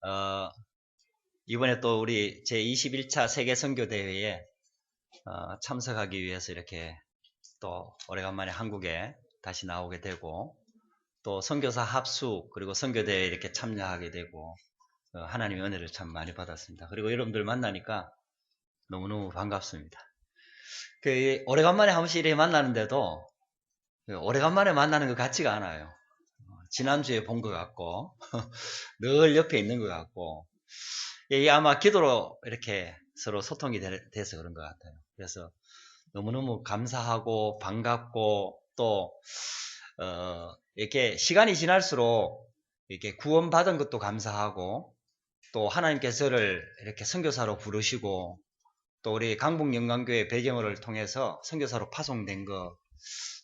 어, 이번에 또 우리 제21차 세계선교대회에 참석하기 위해서 이렇게 또 오래간만에 한국에 다시 나오게 되고 또 선교사 합숙 그리고 선교대회에 이렇게 참여하게 되고 하나님의 은혜를 참 많이 받았습니다. 그리고 여러분들 만나니까 너무너무 반갑습니다. 오래간만에 한 번씩 이렇게 만나는데도 오래간만에 만나는 것 같지가 않아요. 지난주에 본 것 같고 늘 옆에 있는 것 같고 이게 아마 기도로 이렇게 서로 소통이 돼서 그런 것 같아요. 그래서 너무너무 감사하고 반갑고 또 이렇게 시간이 지날수록 이렇게 구원받은 것도 감사하고 또 하나님께서 저를 이렇게 선교사로 부르시고 또 우리 강북영광교회 배경을 통해서 선교사로 파송된 거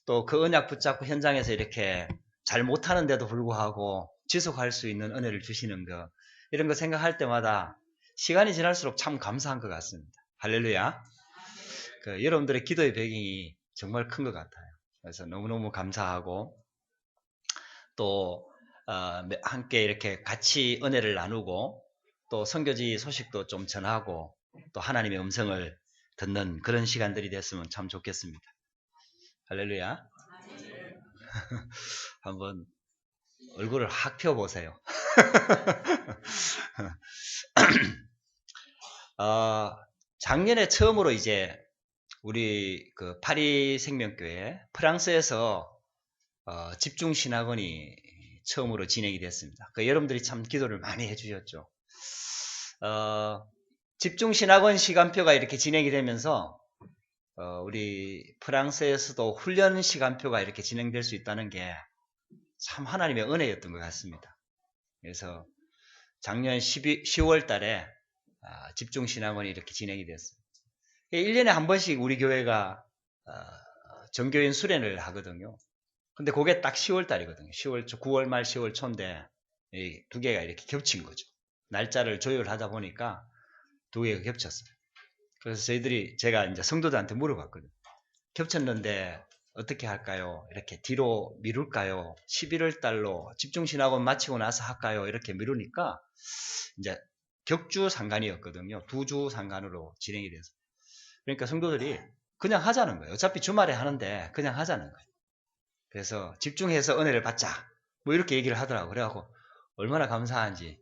또 그 언약 붙잡고 현장에서 이렇게 잘 못하는데도 불구하고 지속할 수 있는 은혜를 주시는 거 이런 거 생각할 때마다 시간이 지날수록 참 감사한 것 같습니다. 할렐루야. 여러분들의 기도의 배경이 정말 큰 것 같아요. 그래서 너무너무 감사하고 또 함께 이렇게 같이 은혜를 나누고 또 선교지 소식도 좀 전하고 또 하나님의 음성을 듣는 그런 시간들이 됐으면 참 좋겠습니다. 할렐루야. 한번 얼굴을 확 펴보세요. 작년에 처음으로 이제 우리 그 파리 생명교회 프랑스에서 집중신학원이 처음으로 진행이 됐습니다. 여러분들이 참 기도를 많이 해주셨죠. 집중신학원 시간표가 이렇게 진행이 되면서 우리 프랑스에서도 훈련 시간표가 이렇게 진행될 수 있다는 게 참 하나님의 은혜였던 것 같습니다. 그래서 작년 10월 달에 집중신학원이 이렇게 진행이 됐습니다. 1년에 한 번씩 우리 교회가 정교인 수련을 하거든요. 근데 그게 딱 10월 달이거든요. 9월 말 10월 초인데 이 두 개가 이렇게 겹친 거죠. 날짜를 조율하다 보니까 두 개가 겹쳤어요. 그래서 제가 이제 성도들한테 물어봤거든요. 겹쳤는데 어떻게 할까요? 이렇게 뒤로 미룰까요? 11월 달로 집중신학원 마치고 나서 할까요? 이렇게 미루니까 이제 격주 상간이었거든요. 두 주 상간으로 진행이 돼서. 그러니까 성도들이 그냥 하자는 거예요. 어차피 주말에 하는데 그냥 하자는 거예요. 그래서 집중해서 은혜를 받자. 뭐 이렇게 얘기를 하더라고요. 그래갖고 얼마나 감사한지.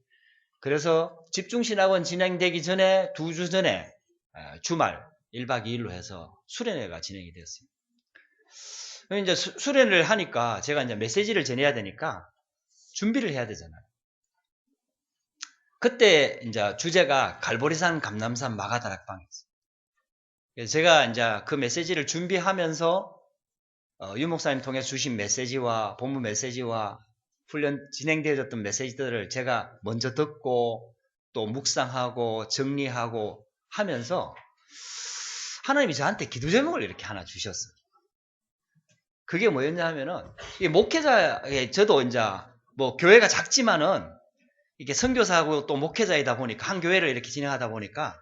그래서 집중신학원 진행되기 전에 2주 전에 주말 1박 2일로 해서 수련회가 진행이 되었습니다. 이제 수련을 하니까 제가 이제 메시지를 전해야 되니까 준비를 해야 되잖아요. 그때 이제 주제가 갈보리산 감남산 마가다락방이었어요. 그래서 제가 이제 그 메시지를 준비하면서 유 목사님 통해 주신 메시지와 본문 메시지와 훈련 진행되어졌던 메시지들을 제가 먼저 듣고 또 묵상하고 정리하고 하면서 하나님이 저한테 기도 제목을 이렇게 하나 주셨어요. 그게 뭐였냐 하면은 이 목회자, 저도 이제 뭐 교회가 작지만은 이게 선교사하고 또 목회자이다 보니까 한 교회를 이렇게 진행하다 보니까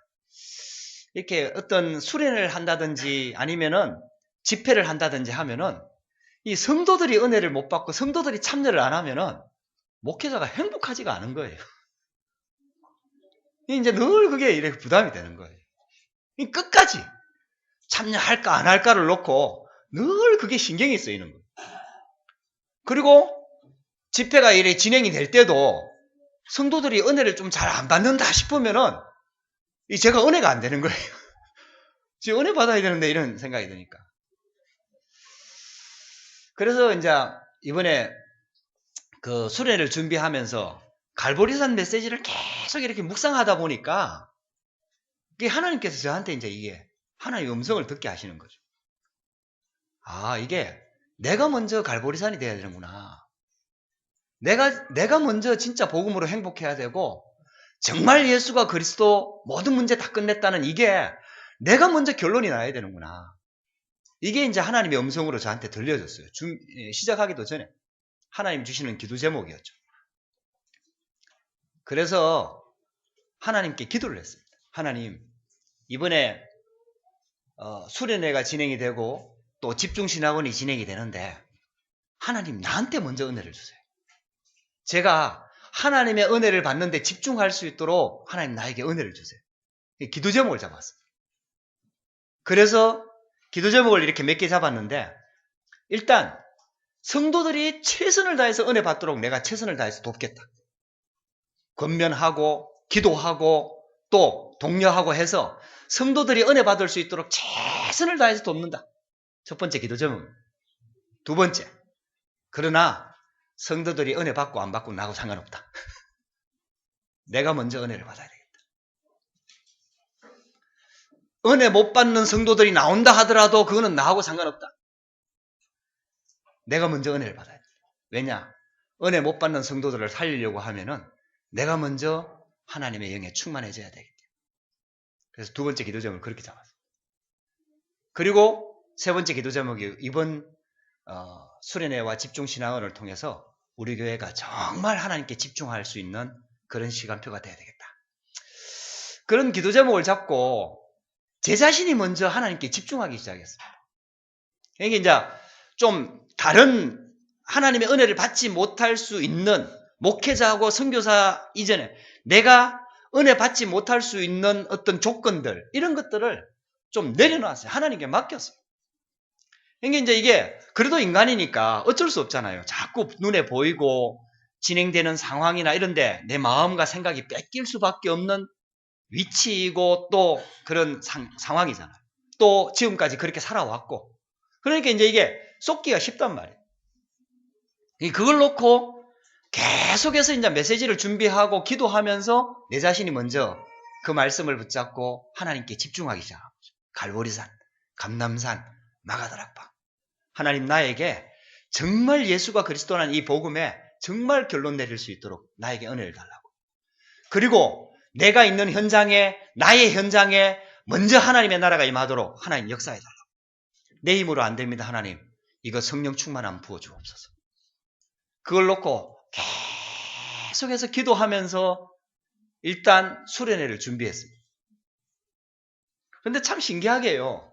이렇게 어떤 수련을 한다든지 아니면은 집회를 한다든지 하면은 이 성도들이 은혜를 못 받고 성도들이 참여를 안 하면은 목회자가 행복하지가 않은 거예요. 이제 늘 그게 이렇게 부담이 되는 거예요. 끝까지 참여할까 안 할까를 놓고 늘 그게 신경이 쓰이는 거예요. 그리고 집회가 이렇게 진행이 될 때도 성도들이 은혜를 좀 잘 안 받는다 싶으면은 제가 은혜가 안 되는 거예요. 지금 은혜 받아야 되는데 이런 생각이 드니까. 그래서 이제 이번에 그 수련회를 준비하면서 갈보리산 메시지를 계속 이렇게 묵상하다 보니까 하나님께서 저한테 이제 이게 하나님의 음성을 듣게 하시는 거죠. 아, 이게 내가 먼저 갈보리산이 돼야 되는구나. 내가 먼저 진짜 복음으로 행복해야 되고 정말 예수가 그리스도 모든 문제 다 끝냈다는 이게 내가 먼저 결론이 나야 되는구나. 이게 이제 하나님의 음성으로 저한테 들려졌어요. 시작하기도 전에 하나님 주시는 기도 제목이었죠. 그래서 하나님께 기도를 했습니다. 하나님, 이번에 수련회가 진행이 되고 또 집중신학원이 진행이 되는데 하나님 나한테 먼저 은혜를 주세요. 제가 하나님의 은혜를 받는데 집중할 수 있도록 하나님 나에게 은혜를 주세요. 기도 제목을 잡았어요. 그래서 기도 제목을 이렇게 몇 개 잡았는데, 일단 성도들이 최선을 다해서 은혜 받도록 내가 최선을 다해서 돕겠다. 권면하고 기도하고 또 독려하고 해서 성도들이 은혜 받을 수 있도록 최선을 다해서 돕는다. 첫 번째 기도 제목. 두 번째, 그러나 성도들이 은혜 받고 안 받고 나하고 상관없다. 내가 먼저 은혜를 받아야 되겠다. 은혜 못 받는 성도들이 나온다 하더라도 그거는 나하고 상관없다. 내가 먼저 은혜를 받아야 돼. 왜냐? 은혜 못 받는 성도들을 살리려고 하면은 내가 먼저 하나님의 영에 충만해져야 되겠다. 그래서 두 번째 기도 제목을 그렇게 잡았어요. 그리고 세 번째 기도 제목이 이번 수련회와 집중신앙원을 통해서 우리 교회가 정말 하나님께 집중할 수 있는 그런 시간표가 돼야 되겠다. 그런 기도 제목을 잡고 제 자신이 먼저 하나님께 집중하기 시작했습니다. 이게 이제 좀 다른 하나님의 은혜를 받지 못할 수 있는 목회자하고 선교사 이전에 내가 은혜 받지 못할 수 있는 어떤 조건들, 이런 것들을 좀 내려놨어요. 하나님께 맡겼어요. 이제 이게 그래도 인간이니까 어쩔 수 없잖아요. 자꾸 눈에 보이고 진행되는 상황이나 이런데 내 마음과 생각이 뺏길 수밖에 없는 위치이고 또 그런 상황이잖아요. 또 지금까지 그렇게 살아왔고. 그러니까 이제 이게 쏟기가 쉽단 말이에요. 그걸 놓고 계속해서 이제 메시지를 준비하고 기도하면서 내 자신이 먼저 그 말씀을 붙잡고 하나님께 집중하기 시작하고, 갈보리산, 감람산, 마가다락방. 하나님 나에게 정말 예수가 그리스도라는 이 복음에 정말 결론 내릴 수 있도록 나에게 은혜를 달라고. 그리고 내가 있는 현장에, 나의 현장에 먼저 하나님의 나라가 임하도록 하나님 역사해 달라고. 내 힘으로 안 됩니다. 하나님, 이거 성령 충만함 부어주옵소서. 그걸 놓고 계속해서 기도하면서 일단 수련회를 준비했습니다. 그런데 참 신기하게요.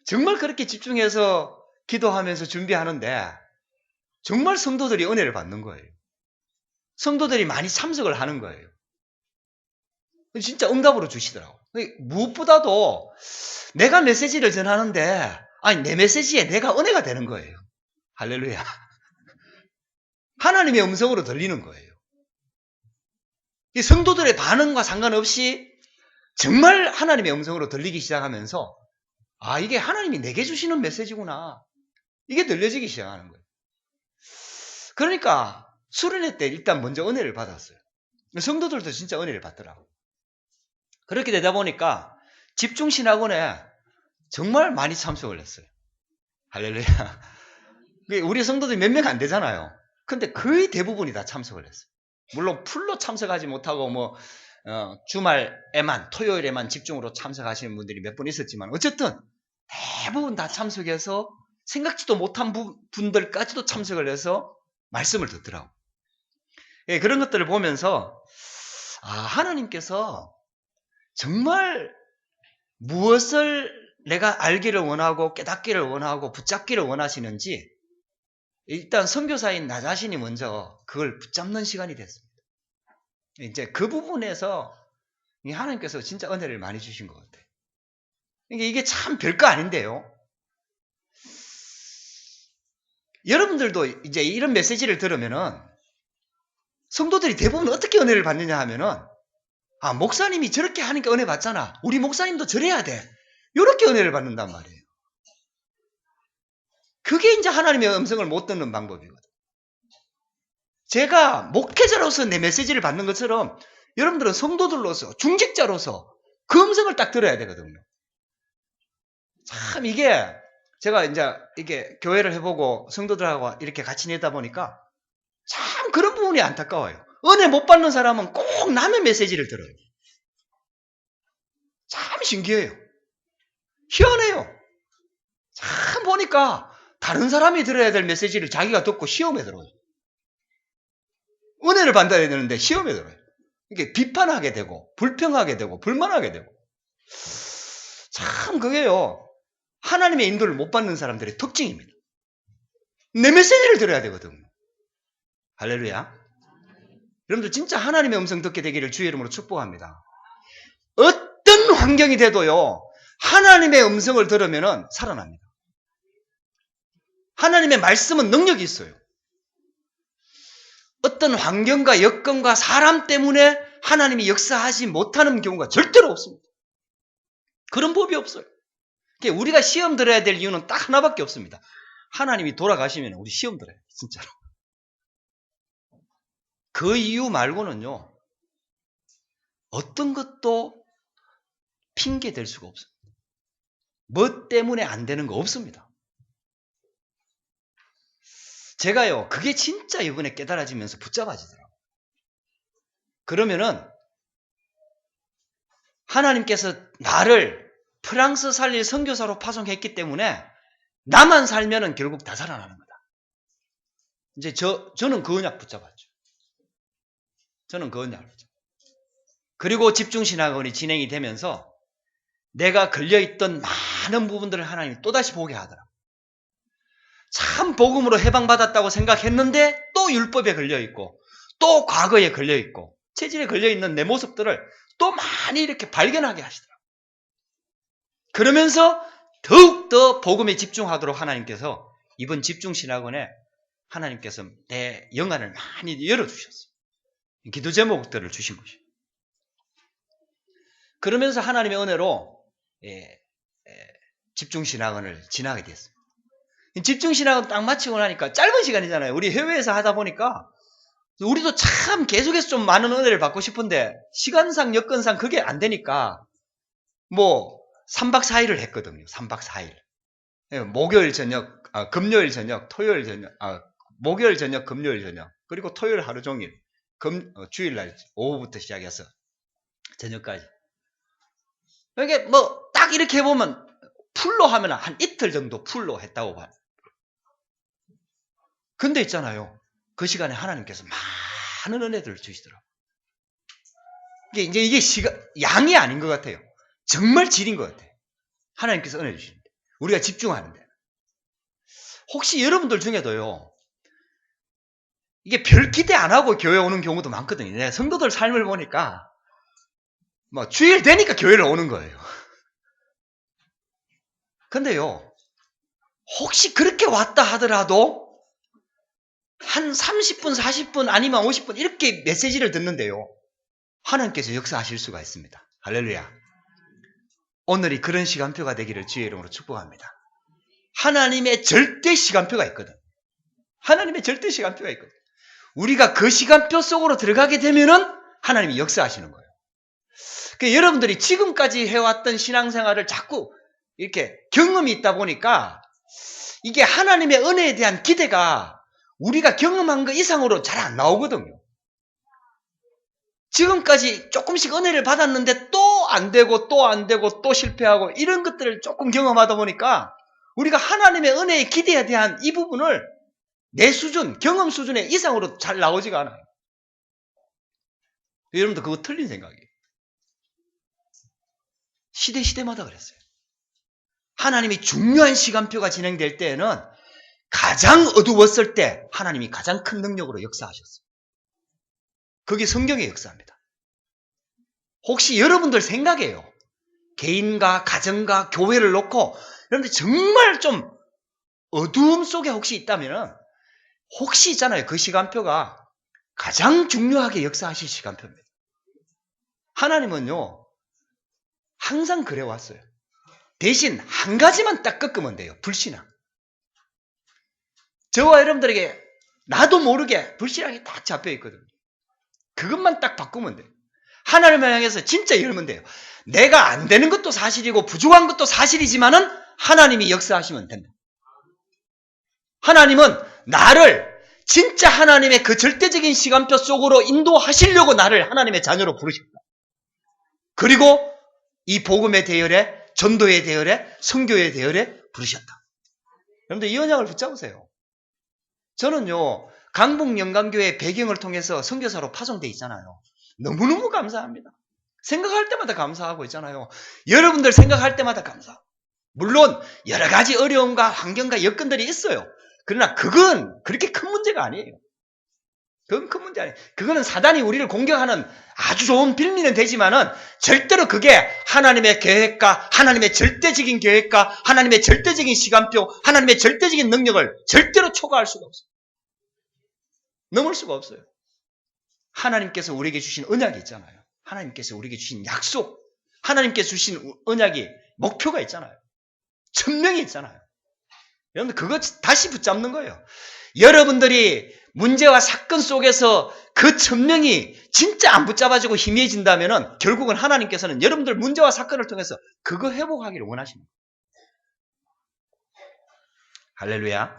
정말 그렇게 집중해서 기도하면서 준비하는데 정말 성도들이 은혜를 받는 거예요. 성도들이 많이 참석을 하는 거예요. 진짜 응답으로 주시더라고요. 무엇보다도 내가 메시지를 전하는데 아니 내 메시지에 내가 은혜가 되는 거예요. 할렐루야. 하나님의 음성으로 들리는 거예요. 이 성도들의 반응과 상관없이 정말 하나님의 음성으로 들리기 시작하면서 아, 이게 하나님이 내게 주시는 메시지구나. 이게 들려지기 시작하는 거예요. 그러니까 수련회 때 일단 먼저 은혜를 받았어요. 성도들도 진짜 은혜를 받더라고요. 그렇게 되다 보니까 집중신학원에 정말 많이 참석을 했어요. 할렐루야. 우리 성도들이 몇 명 안 되잖아요. 근데 거의 대부분이 다 참석을 했어요. 물론 풀로 참석하지 못하고 주말에만, 토요일에만 집중으로 참석하시는 분들이 몇 분 있었지만 어쨌든 대부분 다 참석해서 생각지도 못한 분들까지도 참석을 해서 말씀을 듣더라고요. 예, 그런 것들을 보면서 아, 하나님께서 정말 무엇을 내가 알기를 원하고 깨닫기를 원하고 붙잡기를 원하시는지 일단 선교사인 나 자신이 먼저 그걸 붙잡는 시간이 됐습니다. 이제 그 부분에서 하나님께서 진짜 은혜를 많이 주신 것 같아요. 이게 참 별거 아닌데요. 여러분들도 이제 이런 메시지를 들으면은 성도들이 대부분 어떻게 은혜를 받느냐 하면은 아, 목사님이 저렇게 하니까 은혜 받잖아. 우리 목사님도 저래야 돼. 이렇게 은혜를 받는단 말이에요. 그게 이제 하나님의 음성을 못 듣는 방법이거든. 제가 목회자로서 내 메시지를 받는 것처럼 여러분들은 성도들로서 중직자로서 그 음성을 딱 들어야 되거든요. 참 이게 제가 이제 이게 교회를 해보고 성도들하고 이렇게 같이 지내다 보니까 참 그런 부분이 안타까워요. 은혜 못 받는 사람은 꼭 남의 메시지를 들어요. 참 신기해요. 희한해요. 참 보니까 다른 사람이 들어야 될 메시지를 자기가 듣고 시험에 들어요. 은혜를 받아야 되는데 시험에 들어요. 이게 비판하게 되고 불평하게 되고 불만하게 되고 참 그게요. 하나님의 인도를 못 받는 사람들의 특징입니다. 내 메시지를 들어야 되거든요. 할렐루야. 여러분들 진짜 하나님의 음성 듣게 되기를 주의 이름으로 축복합니다. 어떤 환경이 돼도요, 하나님의 음성을 들으면 살아납니다. 하나님의 말씀은 능력이 있어요. 어떤 환경과 여건과 사람 때문에 하나님이 역사하지 못하는 경우가 절대로 없습니다. 그런 법이 없어요. 우리가 시험 들어야 될 이유는 딱 하나밖에 없습니다. 하나님이 돌아가시면 우리 시험 들어야 돼요. 진짜로. 그 이유 말고는요, 어떤 것도 핑계 댈 수가 없어요. 뭐 때문에 안 되는 거 없습니다. 제가요, 그게 진짜 이번에 깨달아지면서 붙잡아지더라고요. 그러면은 하나님께서 나를 프랑스 살릴 선교사로 파송했기 때문에 나만 살면은 결국 다 살아나는 거다. 이제 저는 그 언약 붙잡았죠. 저는 그 언약을 붙잡았죠. 그리고 집중신학원이 진행이 되면서 내가 걸려있던 많은 부분들을 하나님이 또다시 보게 하더라고요. 참 복음으로 해방받았다고 생각했는데 또 율법에 걸려있고 또 과거에 걸려있고 체질에 걸려있는 내 모습들을 또 많이 이렇게 발견하게 하시더라고요. 그러면서 더욱더 복음에 집중하도록 하나님께서 이번 집중신학원에 하나님께서 내 영안을 많이 열어주셨어요. 기도 제목들을 주신 것이에요. 그러면서 하나님의 은혜로 집중신학원을 지나게 됐습니다. 집중신학원 딱 마치고 나니까 짧은 시간이잖아요. 우리 해외에서 하다 보니까 우리도 참 계속해서 좀 많은 은혜를 받고 싶은데 시간상 여건상 그게 안 되니까 뭐 3박 4일을 했거든요. 3박 4일. 목요일 저녁, 금요일 저녁, 토요일 저녁, 목요일 저녁, 금요일 저녁, 그리고 토요일 하루 종일, 주일날 오후부터 시작해서 저녁까지. 이게 뭐 딱 이렇게 해보면 풀로 하면 한 이틀 정도 풀로 했다고 봐요. 근데 있잖아요. 그 시간에 하나님께서 많은 은혜들을 주시더라고요. 이게 양이 아닌 것 같아요. 정말 질인 것 같아요. 하나님께서 은혜 주시는데. 우리가 집중하는데. 혹시 여러분들 중에도요, 이게 별 기대 안 하고 교회 오는 경우도 많거든요. 내가 성도들 삶을 보니까, 뭐, 주일 되니까 교회를 오는 거예요. 근데요, 혹시 그렇게 왔다 하더라도, 한 30분, 40분, 아니면 50분, 이렇게 메시지를 듣는데요, 하나님께서 역사하실 수가 있습니다. 할렐루야. 오늘이 그런 시간표가 되기를 주의 이름으로 축복합니다. 하나님의 절대 시간표가 있거든. 하나님의 절대 시간표가 있거든. 우리가 그 시간표 속으로 들어가게 되면은 하나님이 역사하시는 거예요. 그러니까 여러분들이 지금까지 해왔던 신앙생활을 자꾸 이렇게 경험이 있다 보니까 이게 하나님의 은혜에 대한 기대가 우리가 경험한 것 이상으로 잘 안 나오거든요. 지금까지 조금씩 은혜를 받았는데 또 안 되고 또 안 되고 또 실패하고 이런 것들을 조금 경험하다 보니까 우리가 하나님의 은혜의 기대에 대한 이 부분을 내 수준, 경험 수준의 이상으로 잘 나오지가 않아요. 여러분들 그거 틀린 생각이에요. 시대마다 그랬어요. 하나님이 중요한 시간표가 진행될 때에는 가장 어두웠을 때 하나님이 가장 큰 능력으로 역사하셨어요. 그게 성경의 역사입니다. 혹시 여러분들 생각해요. 개인과 가정과 교회를 놓고 여러분들 정말 좀 어두움 속에 혹시 있다면 혹시 있잖아요. 그 시간표가 가장 중요하게 역사하실 시간표입니다. 하나님은요. 항상 그래왔어요. 대신 한 가지만 딱 꺾으면 돼요. 불신앙. 저와 여러분들에게 나도 모르게 불신앙이 딱 잡혀있거든요. 그것만 딱 바꾸면 돼요. 하나님을 향해서 진짜 열면 돼요. 내가 안 되는 것도 사실이고 부족한 것도 사실이지만은 하나님이 역사하시면 됩니다. 하나님은 나를 진짜 하나님의 그 절대적인 시간표 속으로 인도하시려고 나를 하나님의 자녀로 부르십니다. 그리고 이 복음의 대열에, 전도의 대열에, 선교의 대열에 부르셨다. 여러분들 이 언약을 붙잡으세요. 저는요, 강북영광교회 배경을 통해서 선교사로 파송돼 있잖아요. 너무너무 감사합니다. 생각할 때마다 감사하고 있잖아요. 여러분들 생각할 때마다 감사하고. 물론 여러 가지 어려움과 환경과 여건들이 있어요. 그러나 그건 그렇게 큰 문제가 아니에요. 그건 큰 문제 아니에요. 그거는 사단이 우리를 공격하는 아주 좋은 빌미는 되지만은 절대로 그게 하나님의 계획과 하나님의 절대적인 계획과 하나님의 절대적인 시간표, 하나님의 절대적인 능력을 절대로 초과할 수가 없어요. 넘을 수가 없어요. 하나님께서 우리에게 주신 언약이 있잖아요. 하나님께서 우리에게 주신 약속, 하나님께서 주신 언약이 목표가 있잖아요. 천명이 있잖아요. 여러분들 그거 다시 붙잡는 거예요. 여러분들이 문제와 사건 속에서 그 천명이 진짜 안 붙잡아지고 희미해진다면 결국은 하나님께서는 여러분들 문제와 사건을 통해서 그거 회복하기를 원하십니다. 할렐루야.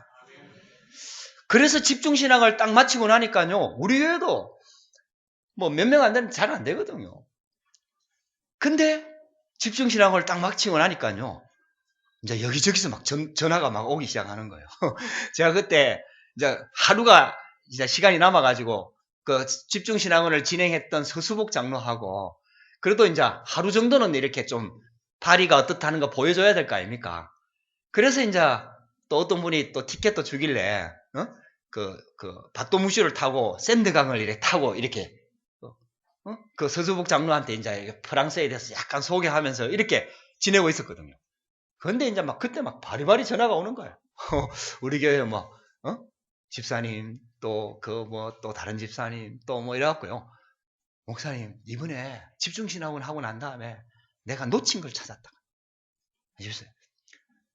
그래서 집중신앙을 딱 마치고 나니까요, 우리 교회도 뭐 몇 명 안 되는 잘 안 되거든요. 근데 집중신앙을 딱 마치고 나니까요, 이제 여기저기서 막 전화가 막 오기 시작하는 거예요. 제가 그때 이제 하루가 이제 시간이 남아가지고 그 집중신앙원을 진행했던 서수복 장로하고 그래도 이제 하루 정도는 이렇게 좀 발의가 어떻다는 거 보여줘야 될 거 아닙니까? 그래서 이제 또 어떤 분이 또 티켓도 주길래 그 밭도무쇼를 타고 샌드강을 이렇게 타고 이렇게 그 서수복 장로한테 이제 프랑스에 대해서 약간 소개하면서 이렇게 지내고 있었거든요. 그런데 이제 막 그때 막 바리바리 전화가 오는 거예요. 우리 교회 뭐 집사님 또 또 다른 집사님 또 뭐 이래갖고요. 목사님 이번에 집중신앙을 하고 난 다음에 내가 놓친 걸 찾았다. 아시겠어요?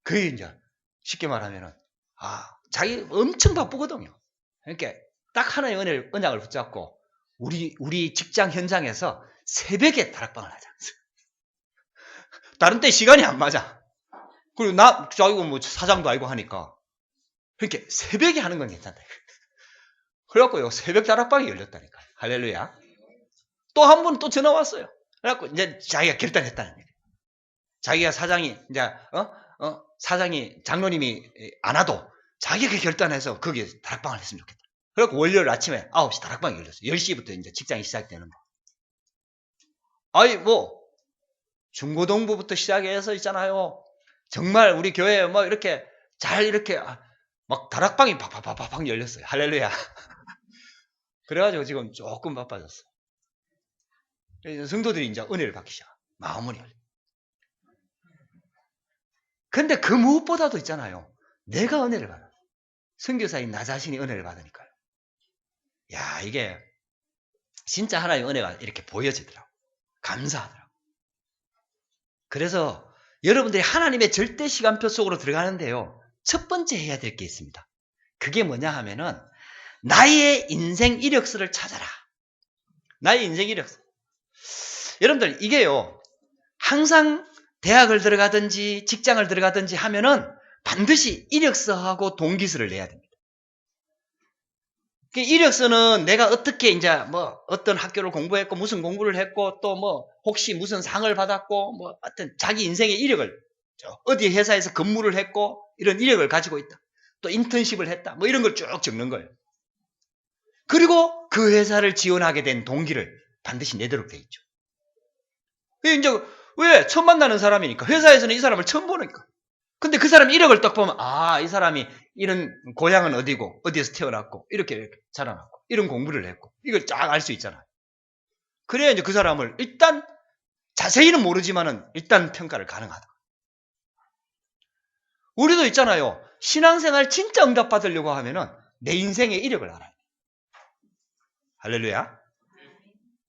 그게 이제 쉽게 말하면은 자기 엄청 바쁘거든요. 그러니까 딱 하나의 언약을 붙잡고 우리 직장 현장에서 새벽에 다락방을 하자. 다른 때 시간이 안 맞아. 그리고 자기가 뭐 사장도 알고 하니까 그렇게 새벽에 하는 건 괜찮다. 그래갖고요 새벽 다락방이 열렸다니까. 할렐루야. 또 한 번 또 전화 왔어요. 그래갖고 이제 자기가 결단했다는 얘기예요. 자기가 사장이 이제 사장이 장로님이 안 와도 자기가 결단해서 거기에 다락방을 했으면 좋겠다. 그래갖고 월요일 아침에 9시 다락방이 열렸어요. 10시부터 이제 직장이 시작되는 거. 아이 뭐 중고등부부터 시작해서 있잖아요. 정말 우리 교회에 뭐 이렇게 잘 이렇게 막 다락방이 팍팍팍팍 열렸어요. 할렐루야. 그래가지고 지금 조금 바빠졌어요. 성도들이 이제 은혜를 받기 시작. 마음을 열려. 근데 그 무엇보다도 있잖아요. 내가 은혜를 받아. 선교사인 나 자신이 은혜를 받으니까요. 야, 이게 진짜 하나의 은혜가 이렇게 보여지더라고. 감사하더라고. 그래서 여러분들이 하나님의 절대 시간표 속으로 들어가는데요. 첫 번째 해야 될 게 있습니다. 그게 뭐냐 하면은 나의 인생 이력서를 찾아라. 나의 인생 이력서. 여러분들 이게요. 항상 대학을 들어가든지 직장을 들어가든지 하면은 반드시 이력서하고 동기서를 내야 됩니다. 이력서는 내가 어떻게 이제 뭐 어떤 학교를 공부했고 무슨 공부를 했고 또 뭐 혹시 무슨 상을 받았고 뭐 하여튼 자기 인생의 이력을 어디 회사에서 근무를 했고 이런 이력을 가지고 있다. 또 인턴십을 했다. 뭐 이런 걸 쭉 적는 거예요. 그리고 그 회사를 지원하게 된 동기를 반드시 내도록 돼 있죠. 이제 왜 처음 만나는 사람이니까 회사에서는 이 사람을 처음 보니까. 근데 그 사람 이력을 딱 보면 이 사람이 이런 고향은 어디고 어디에서 태어났고 이렇게 자라났고 이런 공부를 했고 이걸 쫙 알 수 있잖아요. 그래야 이제 그 사람을 일단 자세히는 모르지만은 일단 평가를 가능하다. 우리도 있잖아요. 신앙생활 진짜 응답받으려고 하면은 내 인생의 이력을 알아야 돼. 할렐루야.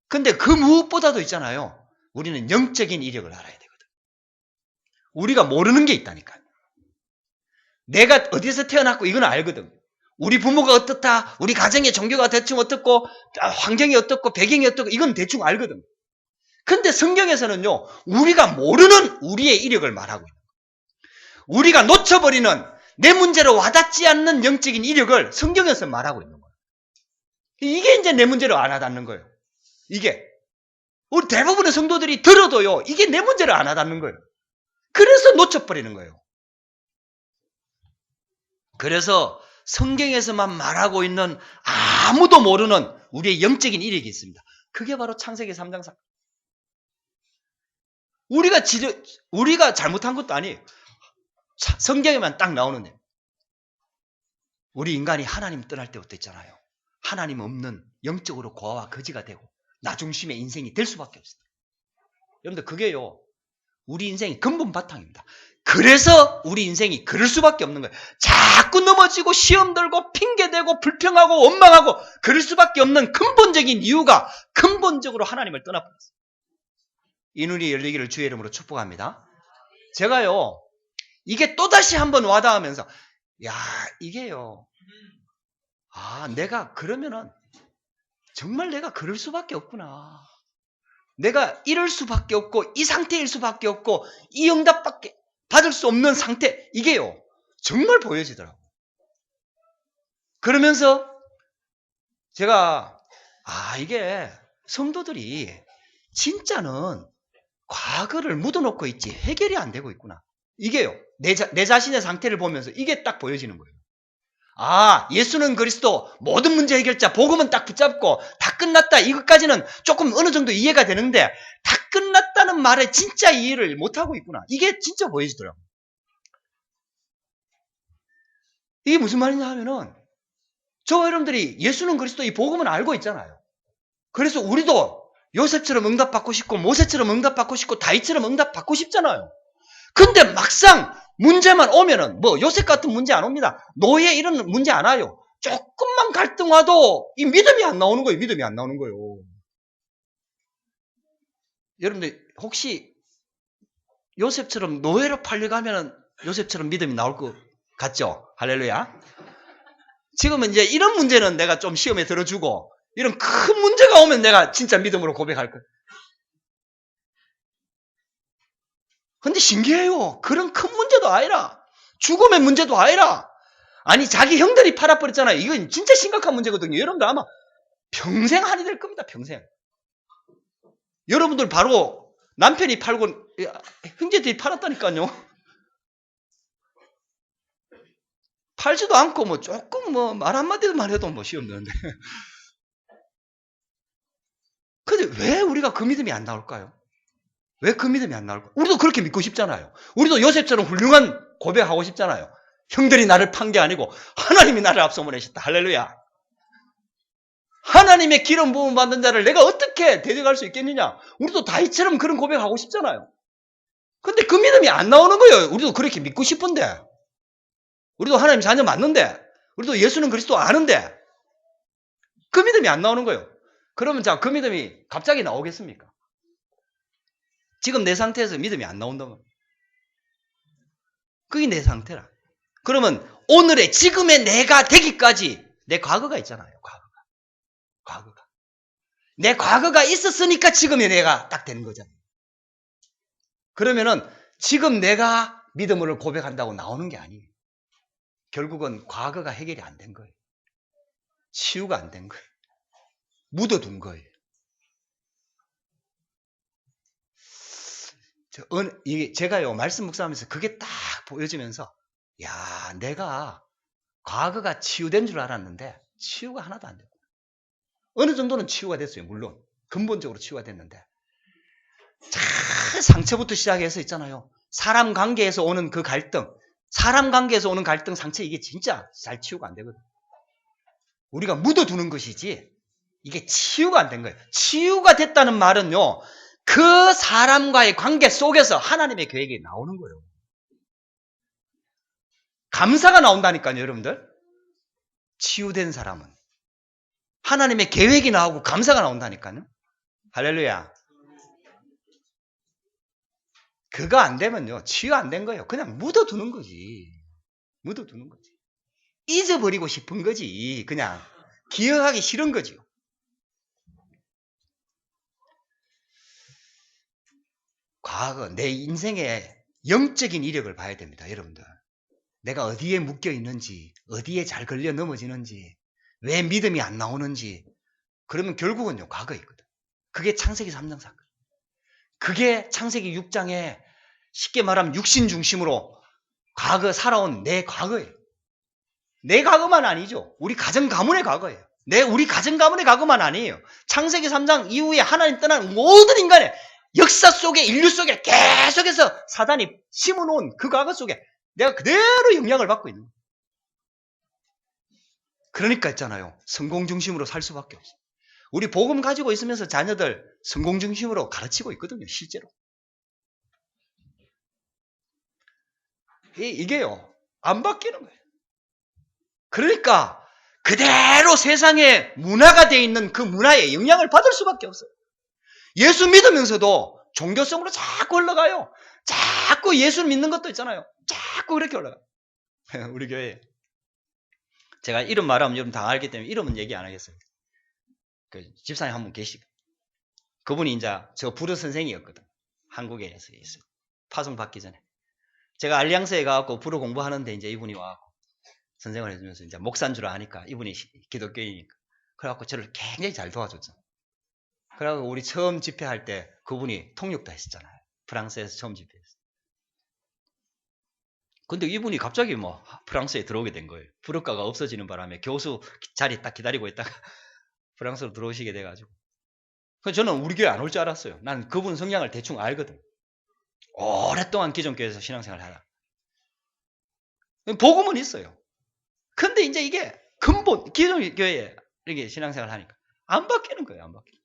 근데 그 무엇보다도 있잖아요. 우리는 영적인 이력을 알아야 되거든. 우리가 모르는 게 있다니까요. 내가 어디서 태어났고 이건 알거든. 우리 부모가 어떻다, 우리 가정의 종교가 대충 어떻고, 환경이 어떻고, 배경이 어떻고, 이건 대충 알거든. 근데 성경에서는요, 우리가 모르는 우리의 이력을 말하고 있는 거예요. 우리가 놓쳐버리는 내 문제로 와닿지 않는 영적인 이력을 성경에서 말하고 있는 거예요. 이게 이제 내 문제로 안 와닿는 거예요. 이게. 우리 대부분의 성도들이 들어도요, 이게 내 문제를 안 와닿는 거예요. 그래서 놓쳐버리는 거예요. 그래서 성경에서만 말하고 있는 아무도 모르는 우리의 영적인 이력이 있습니다. 그게 바로 창세기 3장 4. 우리가 잘못한 것도 아니에요. 성경에만 딱 나오는데. 우리 인간이 하나님 떠날 때부터 있잖아요. 하나님 없는 영적으로 고아와 거지가 되고 나 중심의 인생이 될 수밖에 없어요. 여러분들 그게요 우리 인생의 근본 바탕입니다. 그래서 우리 인생이 그럴 수밖에 없는 거예요. 자꾸 넘어지고 시험 들고 핑계대고 불평하고 원망하고 그럴 수밖에 없는 근본적인 이유가 근본적으로 하나님을 떠나버렸어요. 이 눈이 열리기를 주의 이름으로 축복합니다. 제가요 이게 또다시 한번 와닿으면서 야 이게요 내가 그러면은 정말 내가 그럴 수밖에 없구나. 내가 이럴 수밖에 없고 이 상태일 수밖에 없고 이 응답밖에 받을 수 없는 상태 이게요 정말 보여지더라고요. 그러면서 제가 이게 성도들이 진짜는 과거를 묻어놓고 있지 해결이 안 되고 있구나. 이게요 내 자신의 상태를 보면서 이게 딱 보여지는 거예요. 예수는 그리스도 모든 문제 해결자 복음은 딱 붙잡고 다 끝났다 이것까지는 조금 어느 정도 이해가 되는데 다 끝났다는 말에 진짜 이해를 못하고 있구나. 이게 진짜 보여지더라고요. 이게 무슨 말이냐 하면은 저와 여러분들이 예수는 그리스도 이 복음은 알고 있잖아요. 그래서 우리도 요셉처럼 응답받고 싶고 모세처럼 응답받고 싶고 다윗처럼 응답받고 싶잖아요. 근데 막상 문제만 오면은 요셉 같은 문제 안 옵니다. 노예 이런 문제 안 와요. 조금만 갈등 와도 이 믿음이 안 나오는 거예요. 믿음이 안 나오는 거예요. 여러분들 혹시 요셉처럼 노예로 팔려가면은 요셉처럼 믿음이 나올 것 같죠? 할렐루야. 지금은 이제 이런 문제는 내가 좀 시험에 들어주고 이런 큰 문제가 오면 내가 진짜 믿음으로 고백할 거예요. 근데 신기해요. 그런 큰 문제도 아니라 죽음의 문제도 아니라 아니 자기 형들이 팔아버렸잖아요. 이건 진짜 심각한 문제거든요. 여러분들 아마 평생 한이 될 겁니다. 평생. 여러분들 바로 남편이 팔고 형제들이 팔았다니까요. 팔지도 않고 조금 말 한마디만 해도 시험 되는데. 근데 왜 우리가 그 믿음이 안 나올까요? 왜 그 믿음이 안 나올까요? 우리도 그렇게 믿고 싶잖아요. 우리도 요셉처럼 훌륭한 고백하고 싶잖아요. 형들이 나를 판 게 아니고 하나님이 나를 앞서 보내셨다. 할렐루야. 하나님의 기름 부음 받는 자를 내가 어떻게 대적할 수 있겠느냐. 우리도 다윗처럼 그런 고백하고 싶잖아요. 근데 그 믿음이 안 나오는 거예요. 우리도 그렇게 믿고 싶은데. 우리도 하나님 자녀 맞는데. 우리도 예수는 그리스도 아는데. 그 믿음이 안 나오는 거예요. 그러면 그 믿음이 갑자기 나오겠습니까? 지금 내 상태에서 믿음이 안 나온다면. 그게 내 상태라. 그러면 오늘의 지금의 내가 되기까지 내 과거가 있잖아요. 과거가. 내 과거가 있었으니까 지금의 내가 딱 되는 거잖아요. 그러면은 지금 내가 믿음을 고백한다고 나오는 게 아니에요. 결국은 과거가 해결이 안 된 거예요. 치유가 안 된 거예요. 묻어둔 거예요. 제가요 말씀 묵상하면서 그게 딱 보여지면서 내가 과거가 치유된 줄 알았는데 치유가 하나도 안 됐구나. 어느 정도는 치유가 됐어요. 물론 근본적으로 치유가 됐는데 상처부터 시작해서 있잖아요. 사람 관계에서 오는 그 갈등, 사람 관계에서 오는 갈등, 상처 이게 진짜 잘 치유가 안 되거든. 우리가 묻어두는 것이지 이게 치유가 안 된 거예요. 치유가 됐다는 말은요. 그 사람과의 관계 속에서 하나님의 계획이 나오는 거예요. 감사가 나온다니까요, 여러분들. 치유된 사람은. 하나님의 계획이 나오고 감사가 나온다니까요. 할렐루야. 그거 안 되면요, 치유 안 된 거예요. 그냥 묻어두는 거지. 묻어두는 거지. 잊어버리고 싶은 거지. 그냥 기억하기 싫은 거지요. 과거, 내 인생의 영적인 이력을 봐야 됩니다, 여러분들. 내가 어디에 묶여 있는지, 어디에 잘 걸려 넘어지는지, 왜 믿음이 안 나오는지. 그러면 결국은요, 과거에 있거든. 그게 창세기 3장 사건. 그게 창세기 6장에 쉽게 말하면 육신 중심으로 과거 살아온 내 과거예요. 내 과거만 아니죠. 우리 가정 가문의 과거예요. 우리 가정 가문의 과거만 아니에요. 창세기 3장 이후에 하나님 떠난 모든 인간의 역사 속에, 인류 속에 계속해서 사단이 심어놓은 그 과거 속에 내가 그대로 영향을 받고 있는 거예요. 그러니까 있잖아요. 성공 중심으로 살 수밖에 없어요. 우리 복음 가지고 있으면서 자녀들 성공 중심으로 가르치고 있거든요. 실제로. 이게요. 안 바뀌는 거예요. 그러니까 그대로 세상에 문화가 되어 있는 그 문화에 영향을 받을 수밖에 없어요. 예수 믿으면서도 종교성으로 자꾸 올라가요. 자꾸 예수 믿는 것도 있잖아요. 자꾸 그렇게 올라가요. 우리 교회 제가 이름 말하면 여러분 다 알기 때문에 이름은 얘기 안 하겠어요. 그 집사님 한 분 계시고 그분이 이제 저 불어 선생이었거든. 한국에서 있어요. 파송 받기 전에 제가 알리앙스에 가갖고 불어 공부하는데 이제 이분이 와갖고 선생을 해주면서 이제 목사인 줄 아니까 이분이 기독교인이니까 그래갖고 저를 굉장히 잘 도와줬죠. 그래갖고 우리 처음 집회할 때 그분이 통역도 했었잖아요. 프랑스에서 처음 집회했어요. 근데 이분이 갑자기 뭐 프랑스에 들어오게 된 거예요. 불어과가 없어지는 바람에 교수 자리 딱 기다리고 있다가 프랑스로 들어오시게 돼가지고. 그래서 저는 우리 교회 안 올 줄 알았어요. 난 그분 성향을 대충 알거든. 오랫동안 기존교회에서 신앙생활을 하다. 복음은 있어요. 근데 이제 이게 근본, 기존교회에 이렇게 신앙생활 하니까 안 바뀌는 거예요. 안 바뀌는.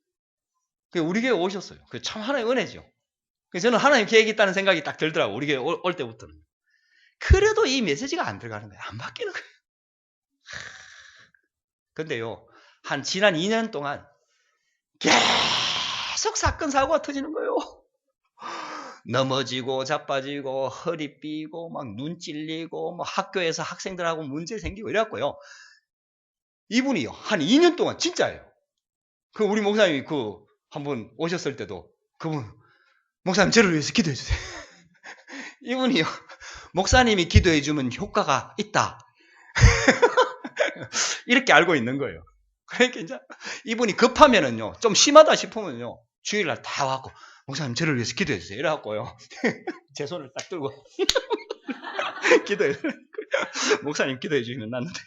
우리 교회 오셨어요. 그 참 하나의 은혜죠. 그래서 저는 하나님 계획이 있다는 생각이 딱 들더라고요. 우리 교회 올 때부터는. 그래도 이 메시지가 안 들어가는 거예요. 안 바뀌는 거예요. 근데요, 한 지난 2년 동안 계속 사건, 사고가 터지는 거예요. 넘어지고, 자빠지고, 허리 삐고, 막 눈 찔리고, 뭐 학교에서 학생들하고 문제 생기고 이래갖고요. 이분이요, 한 2년 동안, 진짜예요. 우리 목사님이 한 분 오셨을 때도, 그분, 목사님 저를 위해서 기도해 주세요. 이분이요, 목사님이 기도해 주면 효과가 있다. 이렇게 알고 있는 거예요. 그러니까 이제 이분이 급하면은요, 좀 심하다 싶으면요, 주일날 다 와갖고, 목사님 저를 위해서 기도해 주세요. 이래갖고요, 제 손을 딱 들고 기도해. 목사님 기도해 주시면 낫는데.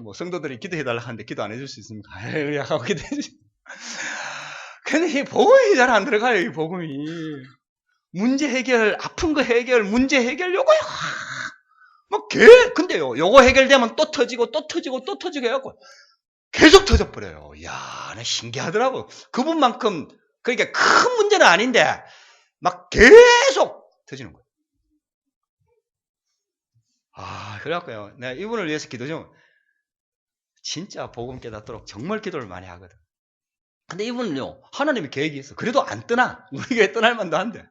뭐 성도들이 기도해 달라 하는데 기도 안 해줄 수 있습니까? 이렇게 하고 기도해 주시. 근데 이 복음이 잘 안 들어가요. 이 복음이. 문제 해결, 아픈 거 해결, 문제 해결 요거요. 근데요, 요거 해결되면 또 터지고 또 터지고 또 터지고 해갖고 계속 터져버려요. 이야, 나 신기하더라고. 그분만큼, 그러니까 큰 문제는 아닌데, 막 계속 터지는 거예요. 그래갖고요, 내가 이분을 위해서 기도 좀, 진짜 복음 깨닫도록 정말 기도를 많이 하거든. 근데 이분은요, 하나님의 계획이 있어. 그래도 안 떠나. 우리 교회 떠날 만도 한데.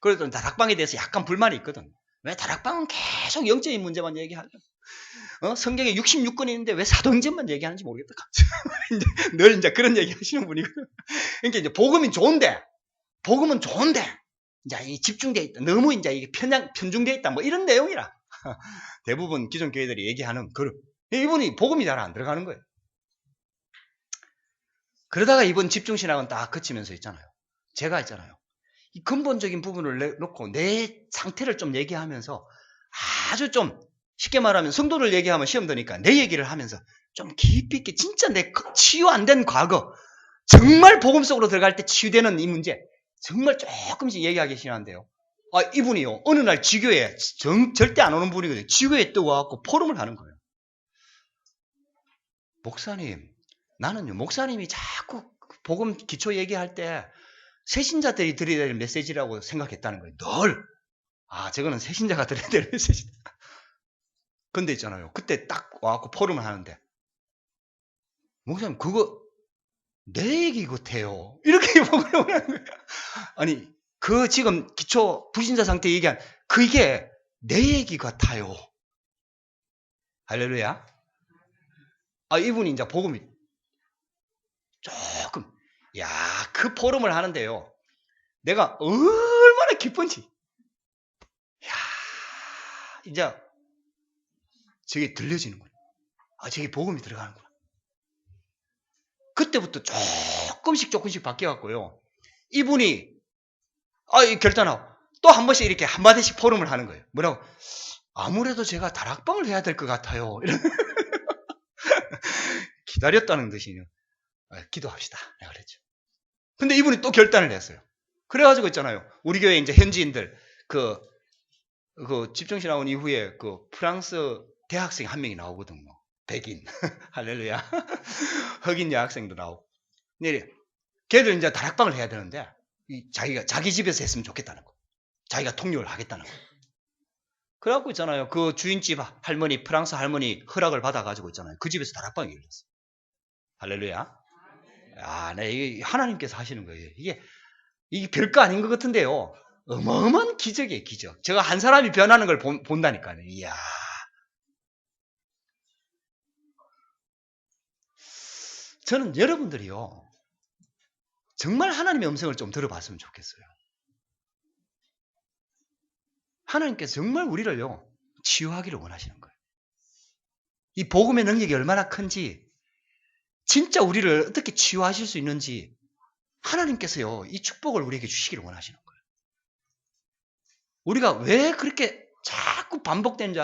그래도 다락방에 대해서 약간 불만이 있거든. 왜 다락방은 계속 영적인 문제만 얘기하죠? 성경에 66권이 있는데 왜 사도행전만 얘기하는지 모르겠다. 늘 이제 그런 얘기 하시는 분이거든. 그러니까 이제 복음은 좋은데, 이제 이 집중되어 있다. 너무 이제 이게 편중되어 있다. 뭐 이런 내용이라. 대부분 기존 교회들이 얘기하는 이분이 복음이 잘 안 들어가는 거예요. 그러다가 이번 집중신학은 딱 그치면서 있잖아요. 제가 있잖아요. 이 근본적인 부분을 놓고 내 상태를 좀 얘기하면서 아주 좀 쉽게 말하면 성도를 얘기하면 시험 드니까 내 얘기를 하면서 좀 깊이 있게 진짜 내 치유 안 된 과거, 정말 복음 속으로 들어갈 때 치유되는 이 문제 정말 조금씩 얘기하기 싫은데요. 이분이요, 어느 날 지교에 절대 안 오는 분이거든요. 지교에 떠와갖고 포럼을 하는 거예요. 목사님, 나는요, 목사님이 자꾸 복음 기초 얘기할 때 새신자들이 드려야 될 메시지라고 생각했다는 거예요. 늘. 저거는 새신자가 드려야 될 메시지다. 근데 있잖아요, 그때 딱 와갖고 포럼을 하는데, 목사님, 그거 내 얘기 같아요. 이렇게 포럼을 하는 거예요. 아니, 지금 기초 불신자 상태 얘기한 그게 내 얘기 같아요. 할렐루야. 이분이 이제 복음이 조금, 그 포럼을 하는데요, 내가 얼마나 기쁜지, 이제 저게 들려지는 거예요. 저게 복음이 들어가는구나. 그때부터 조금씩 바뀌어갖고요, 이분이 결단하고 또 한 번씩 이렇게 한마디씩 포럼을 하는 거예요. 뭐라고? 아무래도 제가 다락방을 해야 될 것 같아요. 이런 기다렸다는 듯이 기도합시다. 내가 그랬죠. 근데 이분이 또 결단을 했어요. 그래가지고 있잖아요, 우리 교회 이제 현지인들 집중신 나온 이후에 프랑스 대학생 한 명이 나오거든요. 백인. 할렐루야. 흑인 여학생도 나오고. 네, 걔들 이제 다락방을 해야 되는데, 자기가 자기 집에서 했으면 좋겠다는 거. 자기가 통역을 하겠다는 거. 그래갖고 있잖아요. 그 주인집 할머니, 프랑스 할머니 허락을 받아가지고 있잖아요. 그 집에서 다락방이 열렸어요. 할렐루야. 아, 네, 이게 하나님께서 하시는 거예요. 이게 별거 아닌 것 같은데요. 어마어마한 기적이에요, 기적. 제가 한 사람이 변하는 걸 본다니까요. 이야. 저는 여러분들이요, 정말 하나님의 음성을 좀 들어봤으면 좋겠어요. 하나님께서 정말 우리를요, 치유하기를 원하시는 거예요. 이 복음의 능력이 얼마나 큰지, 진짜 우리를 어떻게 치유하실 수 있는지, 하나님께서요, 이 축복을 우리에게 주시기를 원하시는 거예요. 우리가 왜 그렇게 자꾸 반복되는지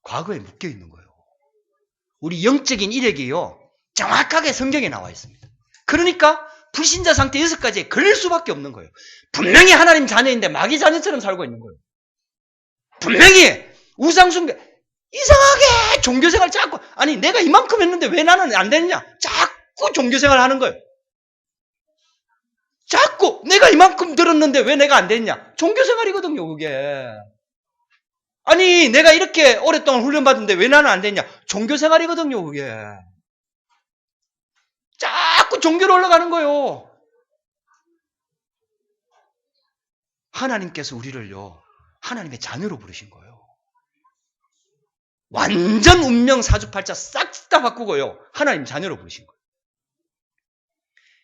과거에 묶여 있는 거예요. 우리 영적인 이력이요, 정확하게 성경에 나와 있습니다. 그러니까 불신자 상태 6가지에 걸릴 수밖에 없는 거예요. 분명히 하나님 자녀인데 마귀 자녀처럼 살고 있는 거예요. 분명히 우상숭배, 이상하게 종교생활 자꾸, 아니 내가 이만큼 했는데 왜 나는 안 되느냐, 자꾸 종교생활 하는 거예요. 자꾸 내가 이만큼 들었는데 왜 내가 안 됐냐, 종교생활이거든요 그게. 아니 내가 이렇게 오랫동안 훈련받았는데 왜 나는 안 됐냐, 종교생활이거든요 그게. 자꾸 종교로 올라가는 거예요. 하나님께서 우리를요, 하나님의 자녀로 부르신 거예요. 완전 운명 사주팔자 싹 다 바꾸고요, 하나님 자녀로 부르신 거예요.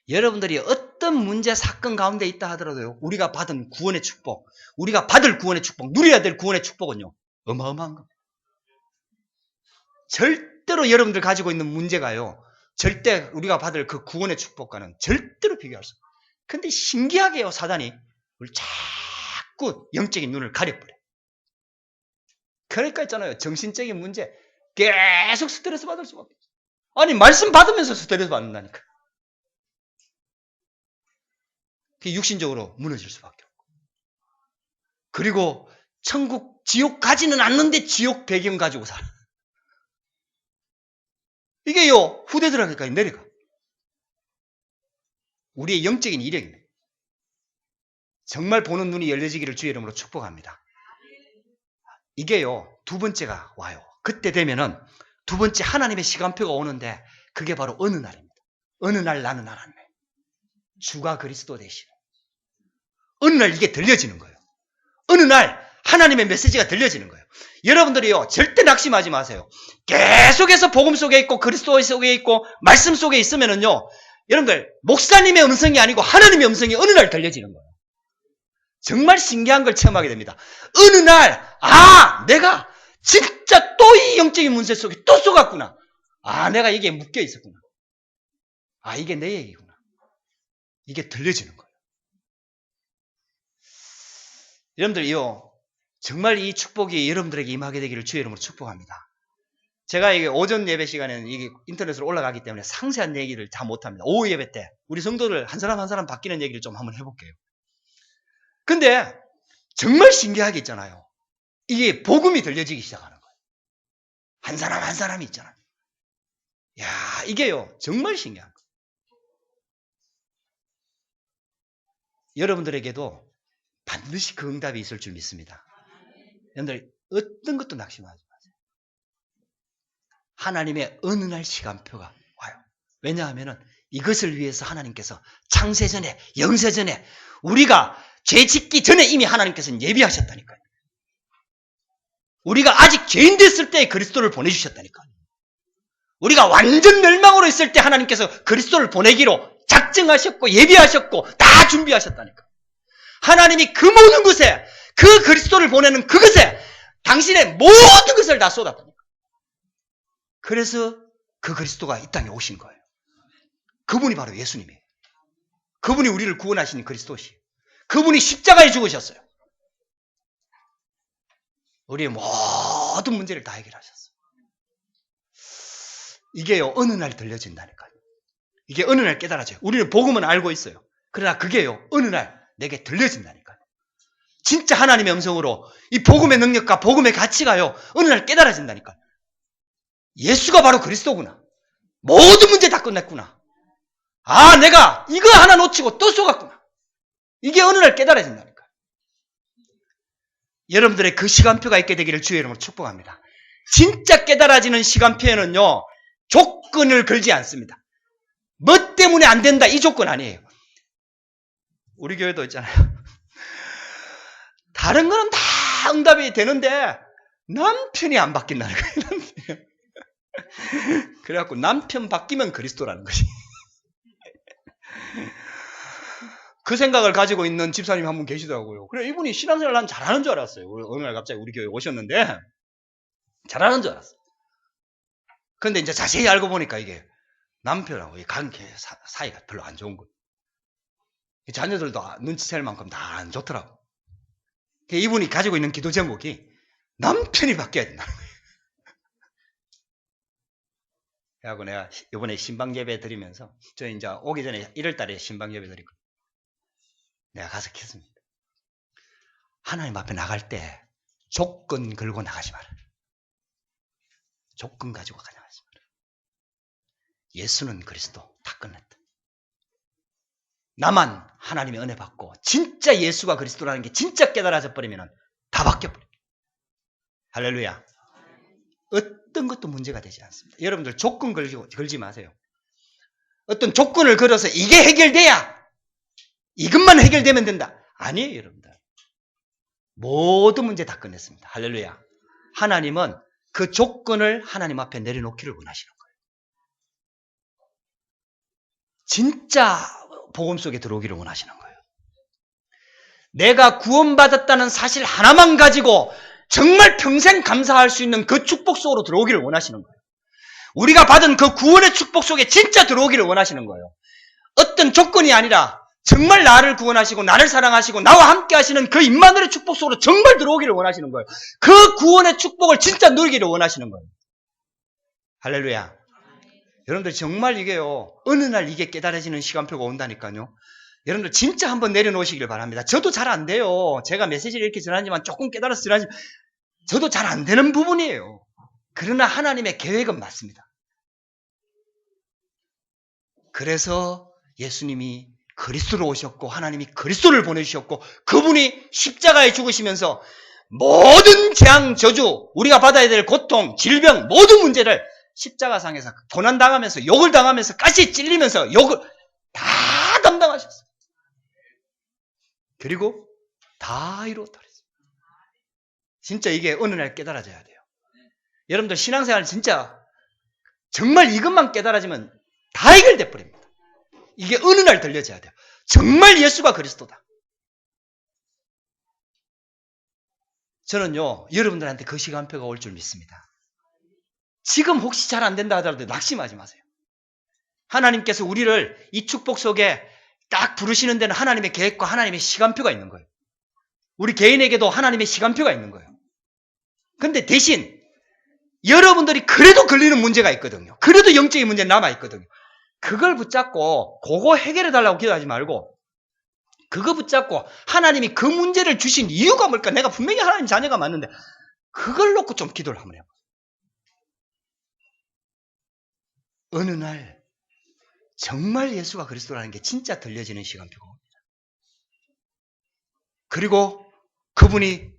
여러분들이 어떤 문제 사건 가운데 있다 하더라도요, 우리가 받은 구원의 축복, 우리가 받을 구원의 축복, 누려야 될 구원의 축복은요, 어마어마한 겁니다. 절대로 여러분들 가지고 있는 문제가요, 절대 우리가 받을 그 구원의 축복과는 절대로 비교할 수 없어요. 근데 신기하게요, 사단이 우리 자꾸 영적인 눈을 가려버려요. 그러니까 있잖아요, 정신적인 문제 계속 스트레스 받을 수밖에 없어요. 아니 말씀 받으면서 스트레스 받는다니까. 그게 육신적으로 무너질 수밖에 없고. 그리고 천국, 지옥 가지는 않는데 지옥 배경 가지고 살아. 이게요, 후대들에게까지 내려가. 우리의 영적인 이력입니다. 정말 보는 눈이 열려지기를 주의 이름으로 축복합니다. 이게요, 두 번째가 와요. 그때 되면은 두 번째 하나님의 시간표가 오는데, 그게 바로 어느 날입니다. 어느 날 나는 알았네, 주가 그리스도 되시네. 어느 날 이게 들려지는 거예요. 어느 날 하나님의 메시지가 들려지는 거예요. 여러분들이요, 절대 낙심하지 마세요. 계속해서 복음 속에 있고 그리스도 속에 있고 말씀 속에 있으면은요, 여러분들 목사님의 음성이 아니고 하나님의 음성이 어느 날 들려지는 거예요. 정말 신기한 걸 체험하게 됩니다. 어느 날, 아, 내가 진짜 또 이 영적인 문제 속에 또 쏘갔구나. 아, 내가 이게 묶여 있었구나. 아, 이게 내 얘기구나. 이게 들려지는 거예요. 여러분들이요, 정말 이 축복이 여러분들에게 임하게 되기를 주의 이름으로 축복합니다. 제가 이게 오전 예배 시간에는 이게 인터넷으로 올라가기 때문에 상세한 얘기를 다 못합니다. 오후 예배 때 우리 성도들 한 사람 한 사람 바뀌는 얘기를 좀 한번 해볼게요. 근데 정말 신기하게 있잖아요, 이게 복음이 들려지기 시작하는 거예요. 한 사람 한 사람이 있잖아요. 야, 이게요, 정말 신기한 거예요. 여러분들에게도 반드시 그 응답이 있을 줄 믿습니다. 여러분들 어떤 것도 낙심하지 마세요. 하나님의 어느 날 시간표가 와요. 왜냐하면 이것을 위해서 하나님께서 창세전에, 영세전에, 우리가 죄 짓기 전에 이미 하나님께서는 예비하셨다니까요. 우리가 아직 죄인 됐을 때 그리스도를 보내주셨다니까요. 우리가 완전 멸망으로 있을 때 하나님께서 그리스도를 보내기로 작정하셨고 예비하셨고 다 준비하셨다니까요. 하나님이 그 모든 것에, 그 그리스도를 보내는 그것에 당신의 모든 것을 다 쏟았다니까. 그래서 그 그리스도가 이 땅에 오신 거예요. 그분이 바로 예수님이에요. 그분이 우리를 구원하신 그리스도시에요. 그분이 십자가에 죽으셨어요. 우리의 모든 문제를 다 해결하셨어요. 이게요, 어느 날 들려진다니까요. 이게 어느 날 깨달아져요. 우리는 복음은 알고 있어요. 그러나 그게요, 어느 날 내게 들려진다니까요. 진짜 하나님의 음성으로 이 복음의 능력과 복음의 가치가요, 어느 날 깨달아진다니까. 예수가 바로 그리스도구나. 모든 문제 다 끝냈구나. 아, 내가 이거 하나 놓치고 또 속았구나. 이게 어느 날 깨달아진다니까. 여러분들의 그 시간표가 있게 되기를 주의 이름으로 축복합니다. 진짜 깨달아지는 시간표에는요, 조건을 걸지 않습니다. 뭐 때문에 안 된다, 이 조건 아니에요. 우리 교회도 있잖아요. 다른 거는 다 응답이 되는데 남편이 안 바뀐다는 거예요. 그래갖고 남편 바뀌면 그리스도라는 것이. 그 생각을 가지고 있는 집사님이 한 분 계시더라고요. 그래, 이분이 신앙생활 난 잘하는 줄 알았어요. 어느 날 갑자기 우리 교회 오셨는데 잘하는 줄 알았어요. 그런데 이제 자세히 알고 보니까 이게 남편하고 이 관계 사이가 별로 안 좋은 거예요. 자녀들도 눈치챌 만큼 다 안 좋더라고. 이분이 가지고 있는 기도 제목이 남편이 바뀌어야 된다는 거예요. 그래갖고 내가 이번에 신방예배 드리면서, 저 이제 오기 전에 1월 달에 신방예배 드리고 내가 가서 켰습니다. 하나님 앞에 나갈 때 조건 걸고 나가지 마라. 조건 가지고 나가지 마라. 예수는 그리스도, 다 끝났다. 나만 하나님의 은혜 받고 진짜 예수가 그리스도라는 게 진짜 깨달아져 버리면 다 바뀌어버립니다. 할렐루야. 어떤 것도 문제가 되지 않습니다. 여러분들 조건 걸지 마세요. 어떤 조건을 걸어서 이게 해결돼야, 이것만 해결되면 된다. 아니에요, 여러분들. 모든 문제 다 끝냈습니다. 할렐루야. 하나님은 그 조건을 하나님 앞에 내려놓기를 원하시는 거예요. 진짜 복음 속에 들어오기를 원하시는 거예요. 내가 구원받았다는 사실 하나만 가지고 정말 평생 감사할 수 있는 그 축복 속으로 들어오기를 원하시는 거예요. 우리가 받은 그 구원의 축복 속에 진짜 들어오기를 원하시는 거예요. 어떤 조건이 아니라 정말 나를 구원하시고 나를 사랑하시고 나와 함께 하시는 그 임마누엘의 축복 속으로 정말 들어오기를 원하시는 거예요. 그 구원의 축복을 진짜 누리기를 원하시는 거예요. 할렐루야. 여러분들 정말 이게요, 어느 날 이게 깨달아지는 시간표가 온다니까요. 여러분들 진짜 한번 내려놓으시길 바랍니다. 저도 잘 안 돼요. 제가 메시지를 이렇게 전하지만 조금 깨달아서 전하지만 저도 잘 안 되는 부분이에요. 그러나 하나님의 계획은 맞습니다. 그래서 예수님이 그리스도로 오셨고 하나님이 그리스도를 보내주셨고 그분이 십자가에 죽으시면서 모든 재앙, 저주, 우리가 받아야 될 고통, 질병, 모든 문제를 십자가상에서 고난당하면서 욕을 당하면서 가시 찔리면서 욕을 다 담당하셨어요. 그리고 다 이루었다 그랬어요. 진짜 이게 어느 날 깨달아져야 돼요. 여러분들 신앙생활 진짜 정말 이것만 깨달아지면 다 해결돼 버립니다. 이게 어느 날 들려져야 돼요. 정말 예수가 그리스도다. 저는요, 여러분들한테 그 시간표가 올 줄 믿습니다. 지금 혹시 잘 안 된다 하더라도 낙심하지 마세요. 하나님께서 우리를 이 축복 속에 딱 부르시는 데는 하나님의 계획과 하나님의 시간표가 있는 거예요. 우리 개인에게도 하나님의 시간표가 있는 거예요. 근데 대신 여러분들이 그래도 걸리는 문제가 있거든요. 그래도 영적인 문제 남아있거든요. 그걸 붙잡고 그거 해결해달라고 기도하지 말고 그거 붙잡고 하나님이 그 문제를 주신 이유가 뭘까? 내가 분명히 하나님 자녀가 맞는데 그걸 놓고 좀 기도를 한번 해봐요. 어느 날 정말 예수가 그리스도라는 게 진짜 들려지는 시간표가 옵니다. 그리고 그분이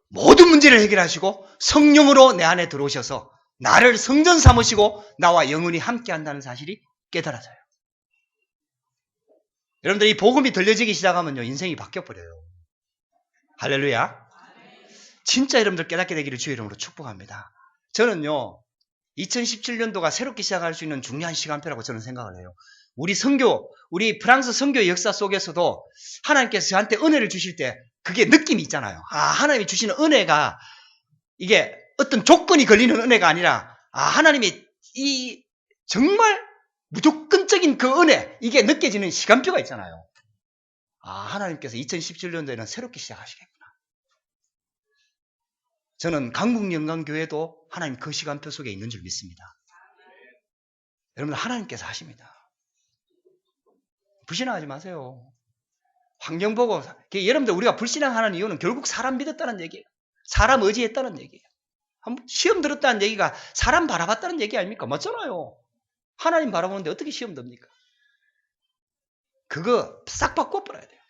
모든 문제를 해결하시고 성령으로 내 안에 들어오셔서 나를 성전 삼으시고 나와 영원히 함께 한다는 사실이 깨달아져요. 여러분들 이 복음이 들려지기 시작하면요 인생이 바뀌어버려요. 할렐루야. 진짜 여러분들 깨닫게 되기를 주의 이름으로 축복합니다. 저는요 2017년도가 새롭게 시작할 수 있는 중요한 시간표라고 저는 생각을 해요. 우리 선교, 우리 프랑스 선교 역사 속에서도 하나님께서 저한테 은혜를 주실 때 그게 느낌이 있잖아요. 아, 하나님이 주시는 은혜가 이게 어떤 조건이 걸리는 은혜가 아니라 하나님이 이 정말 무조건적인 그 은혜, 이게 느껴지는 시간표가 있잖아요. 하나님께서 2017년도에는 새롭게 시작하시겠구나. 저는 강북영광교회도 하나님 그 시간표 속에 있는 줄 믿습니다. 여러분들 하나님께서 하십니다. 불신하지 마세요. 환경 보고, 여러분들 우리가 불신앙하는 이유는 결국 사람 믿었다는 얘기예요. 사람 의지했다는 얘기예요. 시험 들었다는 얘기가 사람 바라봤다는 얘기 아닙니까? 맞잖아요. 하나님 바라보는데 어떻게 시험 듭니까? 그거 싹 바꿔버려야 돼요.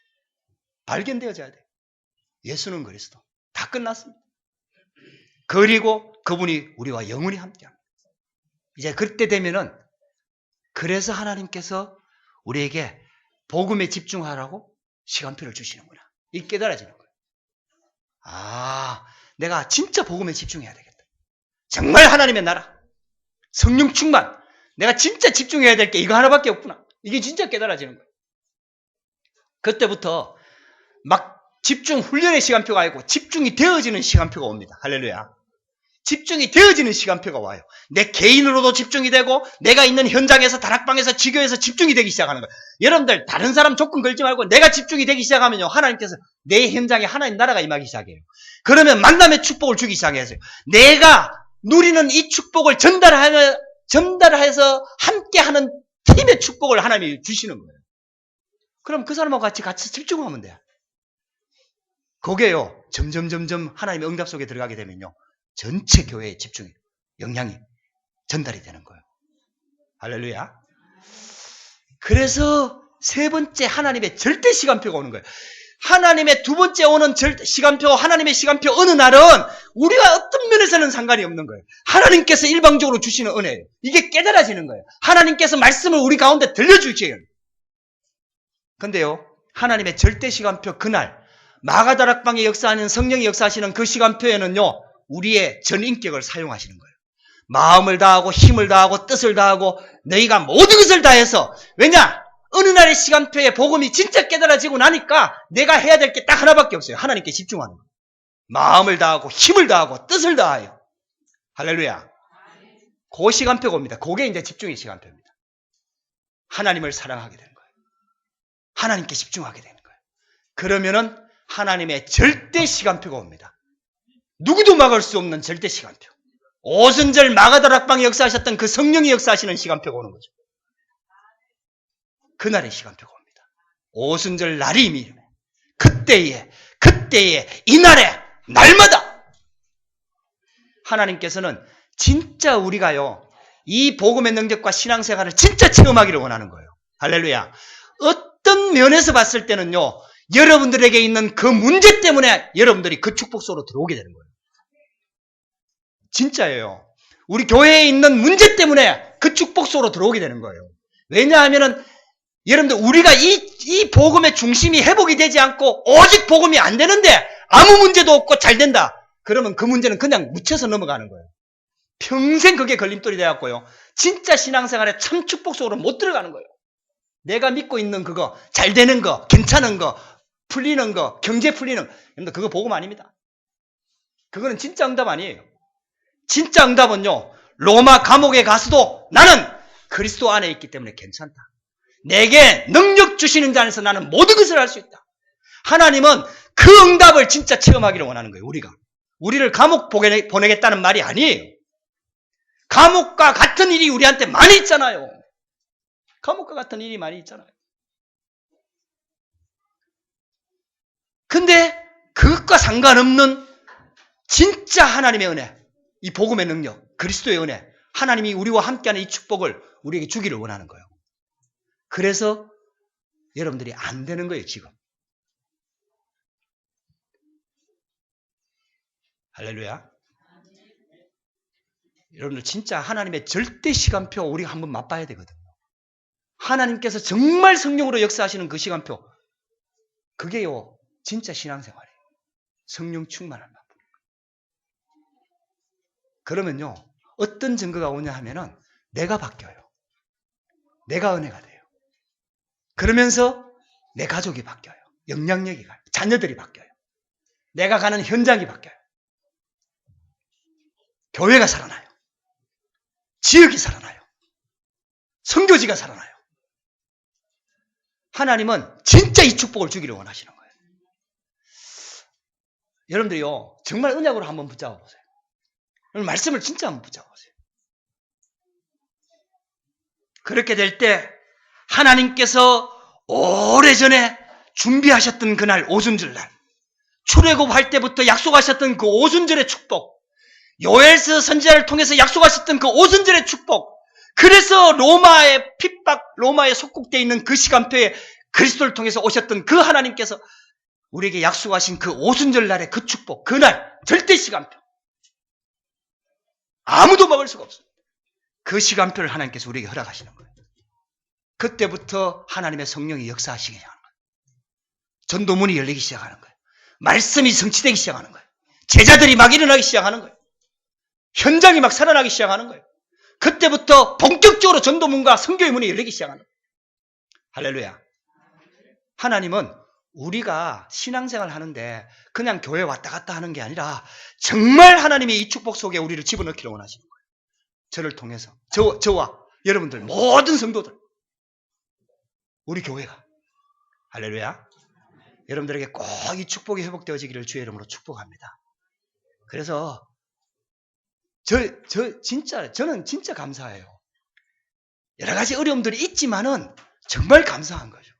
발견되어져야 돼요. 예수는 그리스도. 다 끝났습니다. 그리고 그분이 우리와 영원히 함께합니다. 이제 그때 되면은 그래서 하나님께서 우리에게 복음에 집중하라고 시간표를 주시는구나. 이 깨달아지는 거예요. 아, 내가 진짜 복음에 집중해야 되겠다. 정말 하나님의 나라, 성령 충만, 내가 진짜 집중해야 될 게 이거 하나밖에 없구나. 이게 진짜 깨달아지는 거예요. 그때부터 막 집중 훈련의 시간표가 아니고 집중이 되어지는 시간표가 옵니다. 할렐루야. 집중이 되어지는 시간표가 와요. 내 개인으로도 집중이 되고 내가 있는 현장에서 다락방에서 지교에서 집중이 되기 시작하는 거예요. 여러분들 다른 사람 조건 걸지 말고 내가 집중이 되기 시작하면요. 하나님께서 내 현장에 하나님 나라가 임하기 시작해요. 그러면 만남의 축복을 주기 시작해요. 내가 누리는 이 축복을 전달해서 함께하는 팀의 축복을 하나님이 주시는 거예요. 그럼 그 사람하고 같이 집중하면 돼요. 그게요. 점점 하나님의 응답 속에 들어가게 되면요. 전체 교회에 집중이, 영향이 전달이 되는 거예요. 할렐루야. 그래서 세 번째 하나님의 절대 시간표가 오는 거예요. 하나님의 두 번째 오는 시간표, 하나님의 시간표 어느 날은 우리가 어떤 면에서는 상관이 없는 거예요. 하나님께서 일방적으로 주시는 은혜예요. 이게 깨달아지는 거예요. 하나님께서 말씀을 우리 가운데 들려주세요. 근데요, 하나님의 절대 시간표 그날 마가다락방에 역사하는 성령이 역사하시는 그 시간표에는요, 우리의 전인격을 사용하시는 거예요. 마음을 다하고 힘을 다하고 뜻을 다하고 너희가 모든 것을 다해서, 왜냐? 어느 날의 시간표에 복음이 진짜 깨달아지고 나니까 내가 해야 될 게 딱 하나밖에 없어요. 하나님께 집중하는 거예요. 마음을 다하고 힘을 다하고 뜻을 다하여. 할렐루야. 그 시간표가 옵니다. 그게 이제 집중의 시간표입니다. 하나님을 사랑하게 되는 거예요. 하나님께 집중하게 되는 거예요. 그러면은 하나님의 절대 시간표가 옵니다. 누구도 막을 수 없는 절대 시간표. 오순절 마가다락방에 역사하셨던 그 성령이 역사하시는 시간표가 오는 거죠. 그날의 시간표가 옵니다. 오순절 날이 이미 그때에 이날에 날마다 하나님께서는 진짜 우리가요, 이 복음의 능력과 신앙생활을 진짜 체험하기를 원하는 거예요. 할렐루야. 어떤 면에서 봤을 때는요, 여러분들에게 있는 그 문제 때문에 여러분들이 그 축복 속으로 들어오게 되는 거예요. 진짜예요. 우리 교회에 있는 문제 때문에 그 축복 속으로 들어오게 되는 거예요. 왜냐하면은 여러분들 우리가 이 복음의 중심이 회복이 되지 않고 오직 복음이 안 되는데 아무 문제도 없고 잘 된다. 그러면 그 문제는 그냥 묻혀서 넘어가는 거예요. 평생 그게 걸림돌이 되었고요. 진짜 신앙생활에 참 축복 속으로 못 들어가는 거예요. 내가 믿고 있는 그거, 잘 되는 거, 괜찮은 거, 풀리는 거, 경제 풀리는 거, 여러분들 그거 복음 아닙니다. 그거는 진짜 응답 아니에요. 진짜 응답은요, 로마 감옥에 가서도 나는 그리스도 안에 있기 때문에 괜찮다. 내게 능력 주시는 자 안에서 나는 모든 것을 할 수 있다. 하나님은 그 응답을 진짜 체험하기를 원하는 거예요. 우리를 감옥 보내겠다는 말이 아니에요. 감옥과 같은 일이 우리한테 많이 있잖아요. 감옥과 같은 일이 많이 있잖아요. 근데 그것과 상관없는 진짜 하나님의 은혜, 이 복음의 능력, 그리스도의 은혜, 하나님이 우리와 함께하는 이 축복을 우리에게 주기를 원하는 거예요. 그래서 여러분들이 안 되는 거예요, 지금. 할렐루야. 여러분들 진짜 하나님의 절대 시간표 우리가 한번 맛봐야 되거든요. 하나님께서 정말 성령으로 역사하시는 그 시간표, 그게요 진짜 신앙생활이에요. 성령 충만한 맛. 그러면요 어떤 증거가 오냐 하면은 내가 바뀌어요. 내가 은혜가 돼요. 그러면서 내 가족이 바뀌어요. 영향력이 가요. 자녀들이 바뀌어요. 내가 가는 현장이 바뀌어요. 교회가 살아나요. 지역이 살아나요. 선교지가 살아나요. 하나님은 진짜 이 축복을 주기를 원하시는 거예요. 여러분들이요 정말 언약으로 한번 붙잡아 보세요. 말씀을 진짜 한번 붙잡아 보세요. 그렇게 될 때 하나님께서 오래전에 준비하셨던 그날 오순절날, 출애굽할 때부터 약속하셨던 그 오순절의 축복, 요엘서 선지자를 통해서 약속하셨던 그 오순절의 축복, 그래서 로마의 핍박, 로마에 속국되어 있는 그 시간표에 그리스도를 통해서 오셨던 그 하나님께서 우리에게 약속하신 그 오순절날의 그 축복, 그날 절대 시간표, 아무도 막을 수가 없습니다. 그 시간표를 하나님께서 우리에게 허락하시는 거예요. 그때부터 하나님의 성령이 역사하시기 시작하는 거예요. 전도문이 열리기 시작하는 거예요. 말씀이 성취되기 시작하는 거예요. 제자들이 막 일어나기 시작하는 거예요. 현장이 막 살아나기 시작하는 거예요. 그때부터 본격적으로 전도문과 선교의 문이 열리기 시작하는 거예요. 할렐루야. 하나님은 우리가 신앙생활 하는데 그냥 교회 왔다 갔다 하는 게 아니라 정말 하나님이 이 축복 속에 우리를 집어넣기를 원하시는 거예요. 저를 통해서, 저와 여러분들 모든 성도들, 우리 교회가. 할렐루야. 여러분들에게 꼭 이 축복이 회복되어지기를 주의 이름으로 축복합니다. 그래서 저는 진짜 감사해요. 여러 가지 어려움들이 있지만은 정말 감사한 거죠.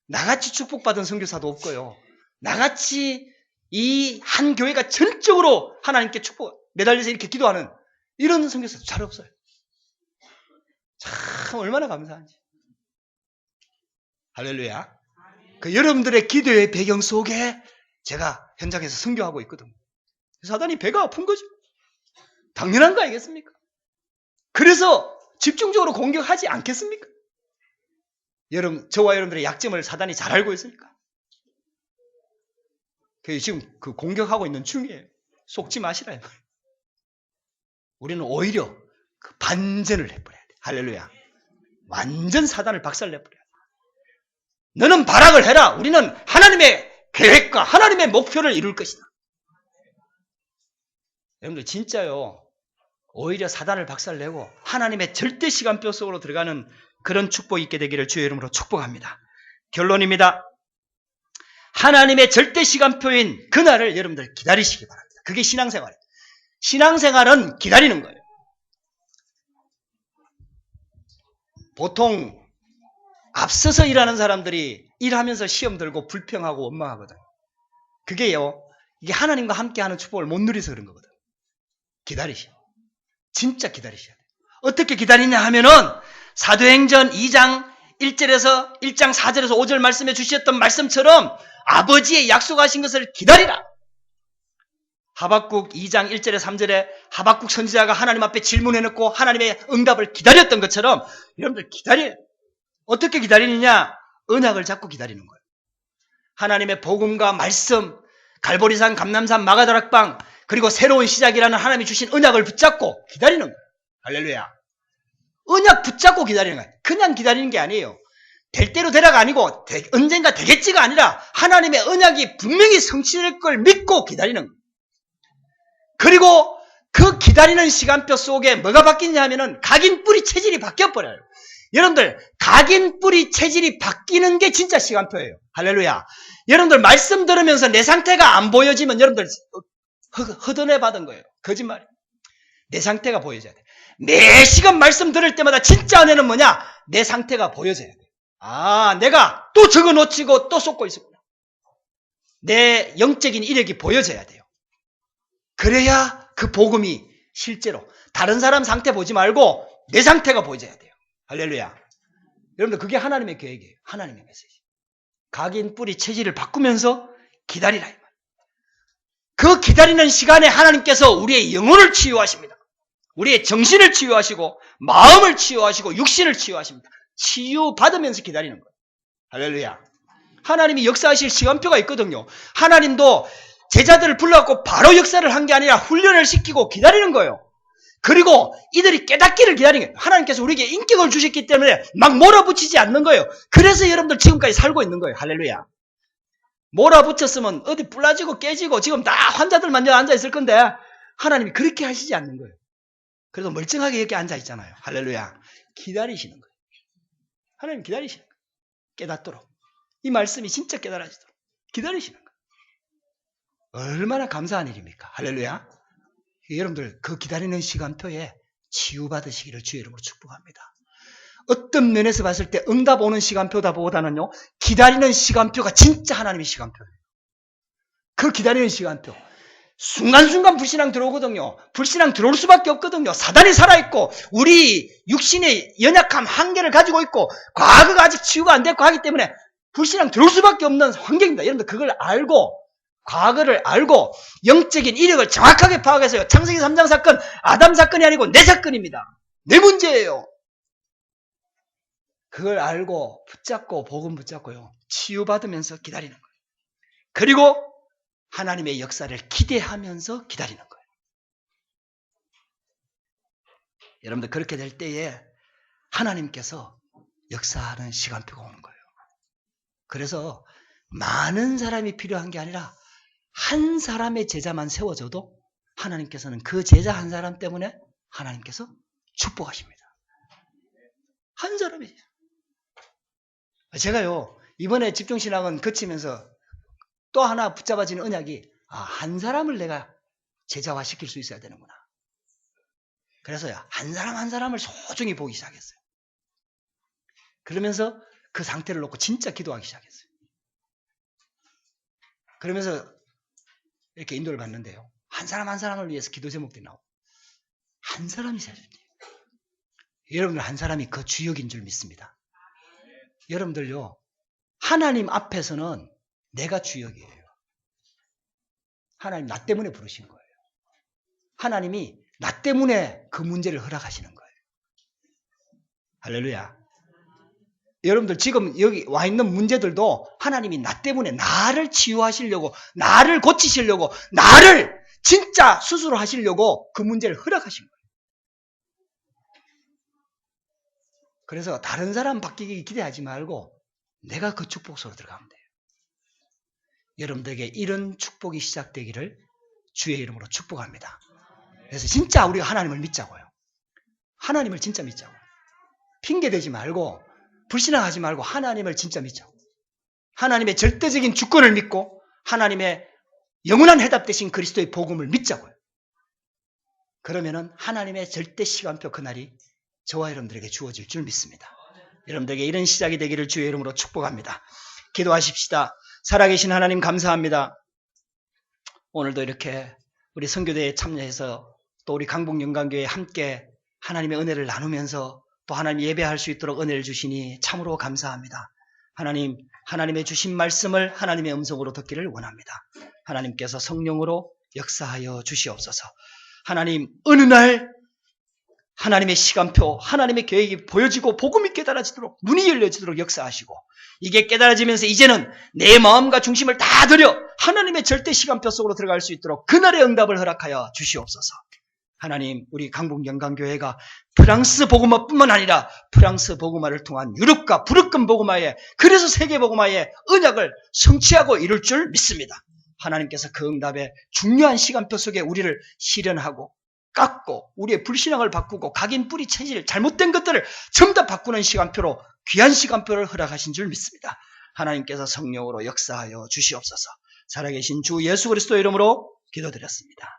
나같이 축복받은 선교사도 없고요. 나같이 이 한 교회가 전적으로 하나님께 축복 매달려서 이렇게 기도하는 이런 선교사도 잘 없어요. 참 얼마나 감사한지. 할렐루야. 그 여러분들의 기도의 배경 속에 제가 현장에서 선교하고 있거든요. 사단이 배가 아픈 거죠. 당연한 거 아니겠습니까? 그래서 집중적으로 공격하지 않겠습니까? 저와 여러분들의 약점을 사단이 잘 알고 있으니까. 지금 그 공격하고 있는 중이에요. 속지 마시라. 이 말이에요. 우리는 오히려 그 반전을 해버려야 돼. 할렐루야. 완전 사단을 박살내버려야 돼. 너는 발악을 해라. 우리는 하나님의 계획과 하나님의 목표를 이룰 것이다. 여러분들 진짜요. 오히려 사단을 박살내고 하나님의 절대 시간표 속으로 들어가는 그런 축복이 있게 되기를 주의 이름으로 축복합니다. 결론입니다. 하나님의 절대 시간표인 그날을 여러분들 기다리시기 바랍니다. 그게 신앙생활이에요. 신앙생활은 기다리는 거예요. 보통 앞서서 일하는 사람들이 일하면서 시험 들고 불평하고 원망하거든. 그게요. 이게 하나님과 함께하는 축복을 못 누려서 그런 거거든. 기다리셔. 진짜 기다리셔야 돼요. 어떻게 기다리냐 하면은 사도행전 2장 1절에서 1장 4절에서 5절 말씀해 주셨던 말씀처럼 아버지의 약속하신 것을 기다리라. 하박국 2장 1절에 3절에 하박국 선지자가 하나님 앞에 질문해놓고 하나님의 응답을 기다렸던 것처럼 여러분들 기다려요. 어떻게 기다리느냐? 언약을 잡고 기다리는 거예요. 하나님의 복음과 말씀, 갈보리산, 감람산, 마가다락방, 그리고 새로운 시작이라는 하나님이 주신 언약을 붙잡고 기다리는 거예요. 할렐루야. 언약 붙잡고 기다리는 거예요. 그냥 기다리는 게 아니에요. 될 대로 되라가 아니고 언젠가 되겠지가 아니라 하나님의 언약이 분명히 성취될 걸 믿고 기다리는 거예요. 그리고 그 기다리는 시간표 속에 뭐가 바뀌냐 하면은 각인 뿌리 체질이 바뀌어버려요. 여러분들 각인 뿌리 체질이 바뀌는 게 진짜 시간표예요. 할렐루야. 여러분들 말씀 들으면서 내 상태가 안 보여지면 여러분들 허던해 받은 거예요. 거짓말이에요. 내 상태가 보여져야 돼. 매 시간 말씀 들을 때마다 진짜 은혜는 뭐냐? 내 상태가 보여져야 돼. 아, 내가 또 적어 놓치고 또 쏟고 있었구나. 내 영적인 이력이 보여져야 돼요. 그래야 그 복음이 실제로 다른 사람 상태 보지 말고 내 상태가 보여져야 돼요. 할렐루야. 여러분들 그게 하나님의 계획이에요. 하나님의 메시지. 각인 뿌리 체질을 바꾸면서 기다리라. 그 기다리는 시간에 하나님께서 우리의 영혼을 치유하십니다. 우리의 정신을 치유하시고 마음을 치유하시고 육신을 치유하십니다. 치유받으면서 기다리는 거예요. 할렐루야. 하나님이 역사하실 시간표가 있거든요. 하나님도 제자들을 불러갖고 바로 역사를 한 게 아니라 훈련을 시키고 기다리는 거예요. 그리고 이들이 깨닫기를 기다리는 거예요. 하나님께서 우리에게 인격을 주셨기 때문에 막 몰아붙이지 않는 거예요. 그래서 여러분들 지금까지 살고 있는 거예요. 할렐루야. 몰아붙였으면 어디 불나지고 깨지고 지금 다 환자들만 앉아 있을 건데 하나님이 그렇게 하시지 않는 거예요. 그래서 멀쩡하게 이렇게 앉아 있잖아요. 할렐루야. 기다리시는 거예요. 하나님 기다리시는 거예요. 깨닫도록. 이 말씀이 진짜 깨달아지도록 기다리시는 거예요. 얼마나 감사한 일입니까? 할렐루야. 여러분들 그 기다리는 시간표에 치유받으시기를 주의 이름으로 축복합니다. 어떤 면에서 봤을 때 응답 오는 시간표보다는요, 기다리는 시간표가 진짜 하나님의 시간표예요. 그 기다리는 시간표. 순간순간 불신앙 들어오거든요. 불신앙 들어올 수밖에 없거든요. 사단이 살아있고 우리 육신의 연약함 한계를 가지고 있고 과거가 아직 치유가 안 됐고 하기 때문에 불신앙 들어올 수밖에 없는 환경입니다. 여러분들 그걸 알고 과거를 알고 영적인 이력을 정확하게 파악해서요. 창세기 3장 사건 아담 사건이 아니고 내 사건입니다. 내 문제예요. 그걸 알고 붙잡고 복음 붙잡고요. 치유받으면서 기다리는 거예요. 그리고 하나님의 역사를 기대하면서 기다리는 거예요. 여러분들 그렇게 될 때에 하나님께서 역사하는 시간표가 오는 거예요. 그래서 많은 사람이 필요한 게 아니라 한 사람의 제자만 세워줘도 하나님께서는 그 제자 한 사람 때문에 하나님께서 축복하십니다. 한 사람이. 제가요 이번에 집중신학은 거치면서 또 하나 붙잡아지는 언약이 한 사람을 내가 제자화 시킬 수 있어야 되는구나. 그래서요 한 사람 한 사람을 소중히 보기 시작했어요. 그러면서 그 상태를 놓고 진짜 기도하기 시작했어요. 그러면서 이렇게 인도를 받는데요. 한 사람 한 사람을 위해서 기도 제목들이 나오고 한 사람이 세요. 여러분들 한 사람이 그 주역인 줄 믿습니다. 여러분들요 하나님 앞에서는 내가 주역이에요. 하나님 나 때문에 부르신 거예요. 하나님이 나 때문에 그 문제를 허락하시는 거예요. 할렐루야. 여러분들 지금 여기 와 있는 문제들도 하나님이 나 때문에 나를 치유하시려고 나를 고치시려고 나를 진짜 수술하시려고 그 문제를 허락하신 거예요. 그래서 다른 사람 바뀌기 기대하지 말고 내가 그 축복 속으로 들어가면 돼요. 여러분들에게 이런 축복이 시작되기를 주의 이름으로 축복합니다. 그래서 진짜 우리가 하나님을 믿자고요. 하나님을 진짜 믿자고요. 핑계대지 말고 불신앙하지 말고 하나님을 진짜 믿자고. 하나님의 절대적인 주권을 믿고 하나님의 영원한 해답 되신 그리스도의 복음을 믿자고요. 그러면은 하나님의 절대 시간표 그날이 저와 여러분들에게 주어질 줄 믿습니다. 여러분들에게 이런 시작이 되기를 주의 이름으로 축복합니다. 기도하십시다. 살아계신 하나님 감사합니다. 오늘도 이렇게 우리 선교대에 참여해서 또 우리 강북영광교회에 함께 하나님의 은혜를 나누면서 또 하나님 예배할 수 있도록 은혜를 주시니 참으로 감사합니다. 하나님, 하나님의 주신 말씀을 하나님의 음성으로 듣기를 원합니다. 하나님께서 성령으로 역사하여 주시옵소서. 하나님, 어느 날 하나님의 시간표, 하나님의 계획이 보여지고 복음이 깨달아지도록 눈이 열려지도록 역사하시고 이게 깨달아지면서 이제는 내 마음과 중심을 다 들여 하나님의 절대 시간표 속으로 들어갈 수 있도록 그날의 응답을 허락하여 주시옵소서. 하나님, 우리 강북영광교회가 프랑스 복음화뿐만 아니라 프랑스 복음화를 통한 유럽과 부르권 복음화에 그래서 세계 복음화의 언약을 성취하고 이룰 줄 믿습니다. 하나님께서 그 응답의 중요한 시간표 속에 우리를 실현하고 깎고 우리의 불신앙을 바꾸고 각인 뿌리 체질 잘못된 것들을 전부 다 바꾸는 시간표로 귀한 시간표를 허락하신 줄 믿습니다. 하나님께서 성령으로 역사하여 주시옵소서. 살아계신 주 예수 그리스도 이름으로 기도드렸습니다.